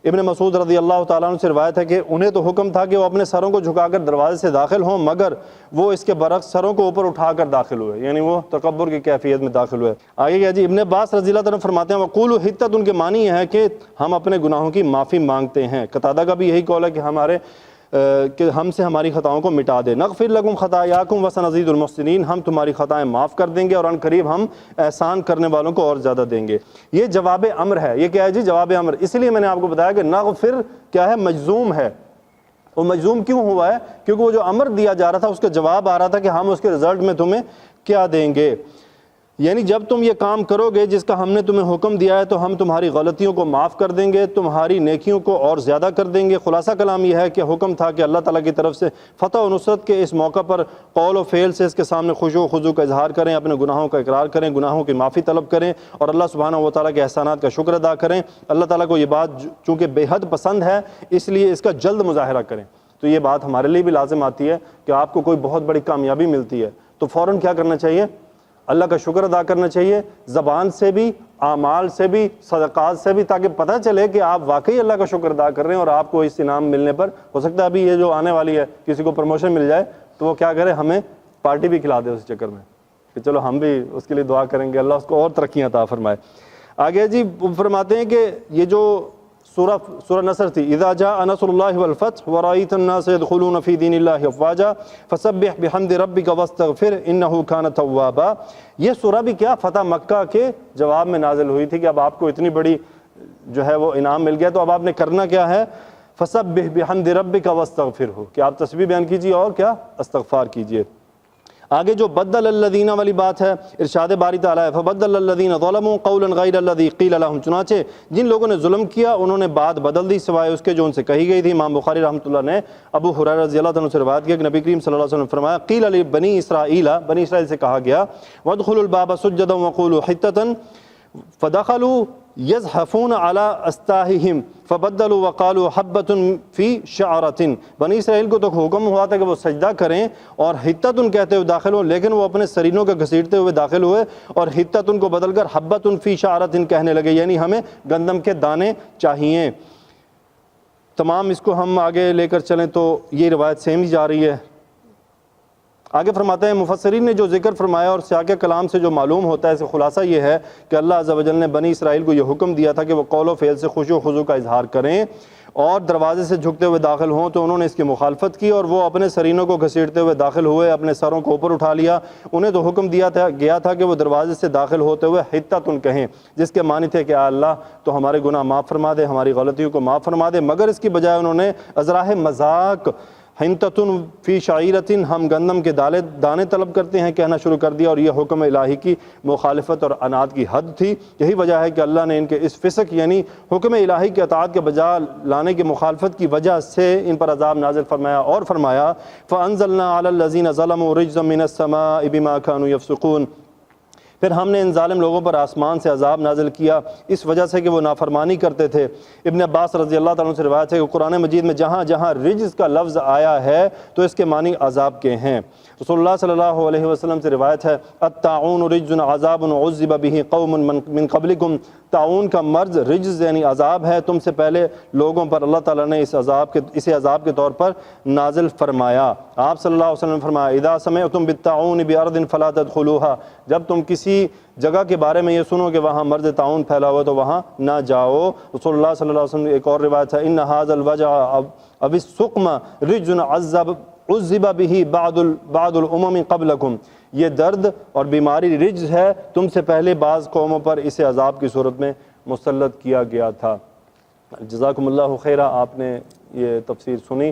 ابن مسعود رضی اللہ تعالیٰ عنہ سے روایت ہے کہ انہیں تو حکم تھا کہ وہ اپنے سروں کو جھکا کر دروازے سے داخل ہوں، مگر وہ اس کے برعکس سروں کو اوپر اٹھا کر داخل ہوئے، یعنی وہ تکبر کی کیفیت میں داخل ہوئے۔ آگے کیا جی، ابن عباس رضی اللہ تعالیٰ عنہ فرماتے ہیں وَقُولُوا حِتَّةٌ، ان کے معنی یہ ہے کہ ہم اپنے گناہوں کی معافی مانگتے ہیں۔ قتادہ کا بھی یہی قول ہے کہ ہم سے ہماری خطاؤں کو مٹا دے۔ نغفر لکم خطایاکم وسنزید المحسنین، ہم تمہاری خطائیں معاف کر دیں گے اور عنقریب ہم احسان کرنے والوں کو اور زیادہ دیں گے۔ یہ جواب امر ہے۔ یہ کیا ہے جی؟ جواب امر۔ اس لیے میں نے آپ کو بتایا کہ نغفر کیا ہے؟ مجزوم ہے۔ وہ مجزوم کیوں ہوا ہے؟ کیونکہ وہ جو امر دیا جا رہا تھا اس کا جواب آ رہا تھا کہ ہم اس کے رزلٹ میں تمہیں کیا دیں گے، یعنی جب تم یہ کام کرو گے جس کا ہم نے تمہیں حکم دیا ہے تو ہم تمہاری غلطیوں کو معاف کر دیں گے، تمہاری نیکیوں کو اور زیادہ کر دیں گے۔ خلاصہ کلام یہ ہے کہ حکم تھا کہ اللہ تعالیٰ کی طرف سے فتح و نصرت کے اس موقع پر قول و فعل سے اس کے سامنے خشوع و خضوع کا اظہار کریں، اپنے گناہوں کا اقرار کریں، گناہوں کی معافی طلب کریں اور اللہ سبحانہ و تعالیٰ کے احسانات کا شکر ادا کریں۔ اللہ تعالیٰ کو یہ بات چونکہ بے حد پسند ہے اس لیے اس کا جلد مظاہرہ کریں۔ تو یہ بات ہمارے لیے بھی لازم آتی ہے کہ آپ کو کوئی بہت بڑی کامیابی ملتی ہے تو فوراً کیا کرنا چاہیے؟ اللہ کا شکر ادا کرنا چاہیے، زبان سے بھی، اعمال سے بھی، صدقات سے بھی، تاکہ پتہ چلے کہ آپ واقعی اللہ کا شکر ادا کر رہے ہیں اور آپ کو اس انعام ملنے پر ہو سکتا ہے ابھی یہ جو آنے والی ہے کسی کو پروموشن مل جائے تو وہ کیا کرے، ہمیں پارٹی بھی کھلا دے اس چکر میں کہ چلو ہم بھی اس کے لیے دعا کریں گے اللہ اس کو اور ترقیاں عطا فرمائے۔ آگے جی فرماتے ہیں کہ یہ جو سورہ نصر تھی، اذا جاء نصر اللہ والفتح ورأیت الناس يدخلون فی دین اللہ افواجا فسبح بحمد ربک واستغفر انہ کان توابا۔ یہ سورہ بھی کیا فتح مکہ کے جواب میں نازل ہوئی تھی کہ اب آپ کو اتنی بڑی جو ہے وہ انعام مل گیا تو اب آپ نے کرنا کیا ہے؟ فسبح بحمد ربک واستغفر، کہ آپ تسبیح بیان کیجیے اور کیا؟ استغفار کیجیے۔ آگے جو بدل الذین والی بات ہے، ارشاد باری تعالیٰ ہے فبدل الذین ظلموا قولا غیر الذی قیل لهم، چنانچہ جن لوگوں نے ظلم کیا انہوں نے بات بدل دی سوائے اس کے جو ان سے کہی گئی تھی۔ امام بخاری رحمۃ اللہ نے ابو ہریرہ رضی اللہ عنہ سے روایت کیا کہ نبی کریم صلی اللہ علیہ وسلم نے فرمایا قیل لبنی اسرائیل، بنی اسرائیل سے کہا گیا وادخلوا الباب سجدا وقولوا حطۃ فدخلوا یزحفون علی استاہہم فبدلوا وقالوا حبۃ فی شعرۃ، بنی اسرائیل کو تو حکم ہوا تھا کہ وہ سجدہ کریں اور حطۃ کہتے ہوئے داخل ہوں، لیکن وہ اپنے سرینوں کو گھسیٹتے ہوئے داخل ہوئے اور حطۃ کو بدل کر حبۃ فی شعرۃ کہنے لگے، یعنی ہمیں گندم کے دانے چاہیے۔ تمام اس کو ہم آگے لے کر چلیں تو یہ روایت سیم ہی جا رہی ہے۔ آگے فرماتے ہیں مفسرین نے جو ذکر فرمایا اور سیاق کلام سے جو معلوم ہوتا ہے، اس کا خلاصہ یہ ہے کہ اللہ عز و جل نے بنی اسرائیل کو یہ حکم دیا تھا کہ وہ قول و فعل سے خشوع و خضوع کا اظہار کریں اور دروازے سے جھکتے ہوئے داخل ہوں، تو انہوں نے اس کی مخالفت کی اور وہ اپنے سرینوں کو گھسیٹتے ہوئے داخل ہوئے، اپنے سروں کو اوپر اٹھا لیا۔ انہیں تو حکم دیا گیا تھا کہ وہ دروازے سے داخل ہوتے ہوئے حطۃ کہیں، جس کے معنی تھے کہ اللہ تو ہمارے گناہ معاف فرما دے، ہماری غلطیوں کو معاف فرما دے، مگر اس کی بجائے انہوں نے ازراہ مذاق حنطۃ فی شعیرۃ، ہم گندم کے دانے طلب کرتے ہیں، کہنا شروع کر دیا، اور یہ حکم الہی کی مخالفت اور عناد کی حد تھی۔ یہی وجہ ہے کہ اللہ نے ان کے اس فسق یعنی حکم الہی کے اطاعت کے بجا لانے کی مخالفت کی وجہ سے ان پر عذاب نازل فرمایا اور فرمایا فَأَنزَلْنَا عَلَى الَّذِينَ ظَلَمُوا رِجْزًا مِّنَ السَّمَاءِ بِمَا كَانُوا يَفْسُقُونَ، پھر ہم نے ان ظالم لوگوں پر آسمان سے عذاب نازل کیا اس وجہ سے کہ وہ نافرمانی کرتے تھے۔ ابن عباس رضی اللہ تعالیٰ عنہ سے روایت ہے کہ قرآن مجید میں جہاں جہاں رجز کا لفظ آیا ہے تو اس کے معنی عذاب کے ہیں۔ رسول اللہ صلی اللہ علیہ وسلم سے روایت ہے الطاعون رجز عذاب عذب به قوم من قبلکم، طاعون کا مرض رجز یعنی عذاب ہے، تم سے پہلے لوگوں پر اللہ تعالیٰ نے اسے عذاب کے طور پر نازل فرمایا۔ آپ صلی اللہ علیہ وسلم نے فرمایا اذا سمعتم بالطاعون بارض فلا تدخلوها، جب تم کسی جگہ کے بارے میں یہ سنو کہ وہاں مرض طاعون پھیلا ہوا تو وہاں نہ جاؤ۔ رسول اللہ صلی اللہ علیہ وسلم ایک اور روایت ہے ان هذا الوجع او السقم رجز عذب به بعض الامم قبلکم، یہ درد اور بیماری رجز ہے، تم سے پہلے بعض قوموں پر اسے عذاب کی صورت میں مسلط کیا گیا تھا۔ جزاکم اللہ خیرہ، آپ نے یہ تفسیر سنی۔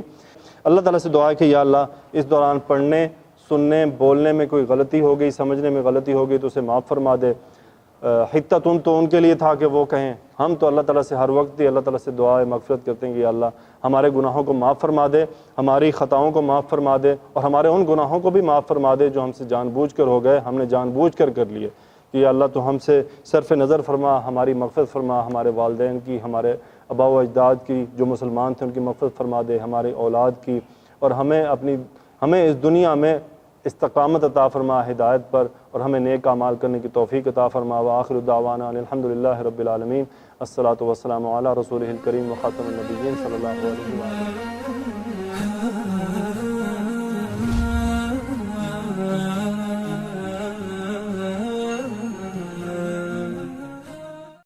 اللہ تعالیٰ سے دعا ہے کہ یا اللہ اس دوران پڑھنے سننے بولنے میں کوئی غلطی ہو گئی، سمجھنے میں غلطی ہو گئی تو اسے معاف فرما دے۔ حطۃ تو ان کے لیے تھا کہ وہ کہیں، ہم تو اللہ تعالیٰ سے ہر وقت ہی اللہ تعالیٰ سے دعائے مغفرت کرتے ہیں کہ یا اللہ ہمارے گناہوں کو معاف فرما دے، ہماری خطاؤں کو معاف فرما دے، اور ہمارے ان گناہوں کو بھی معاف فرما دے جو ہم سے جان بوجھ کر ہو گئے، ہم نے جان بوجھ کر لیے۔ کہ یا اللہ تو ہم سے صرف نظر فرما، ہماری مغفرت فرما، ہمارے والدین کی، ہمارے آباء و اجداد کی جو مسلمان تھے ان کی مغفرت فرما دے، ہماری اولاد کی، اور ہمیں اس دنیا میں استقامت عطا فرما ہدایت پر، اور ہمیں نیک اعمال کرنے کی توفیق عطا فرما۔ وآخر دعوانا الحمدللہ رب العالمین، الصلاۃ والسلام علی رسولہ الکریم وخاتم النبیین صلی اللہ علیہ وسلم۔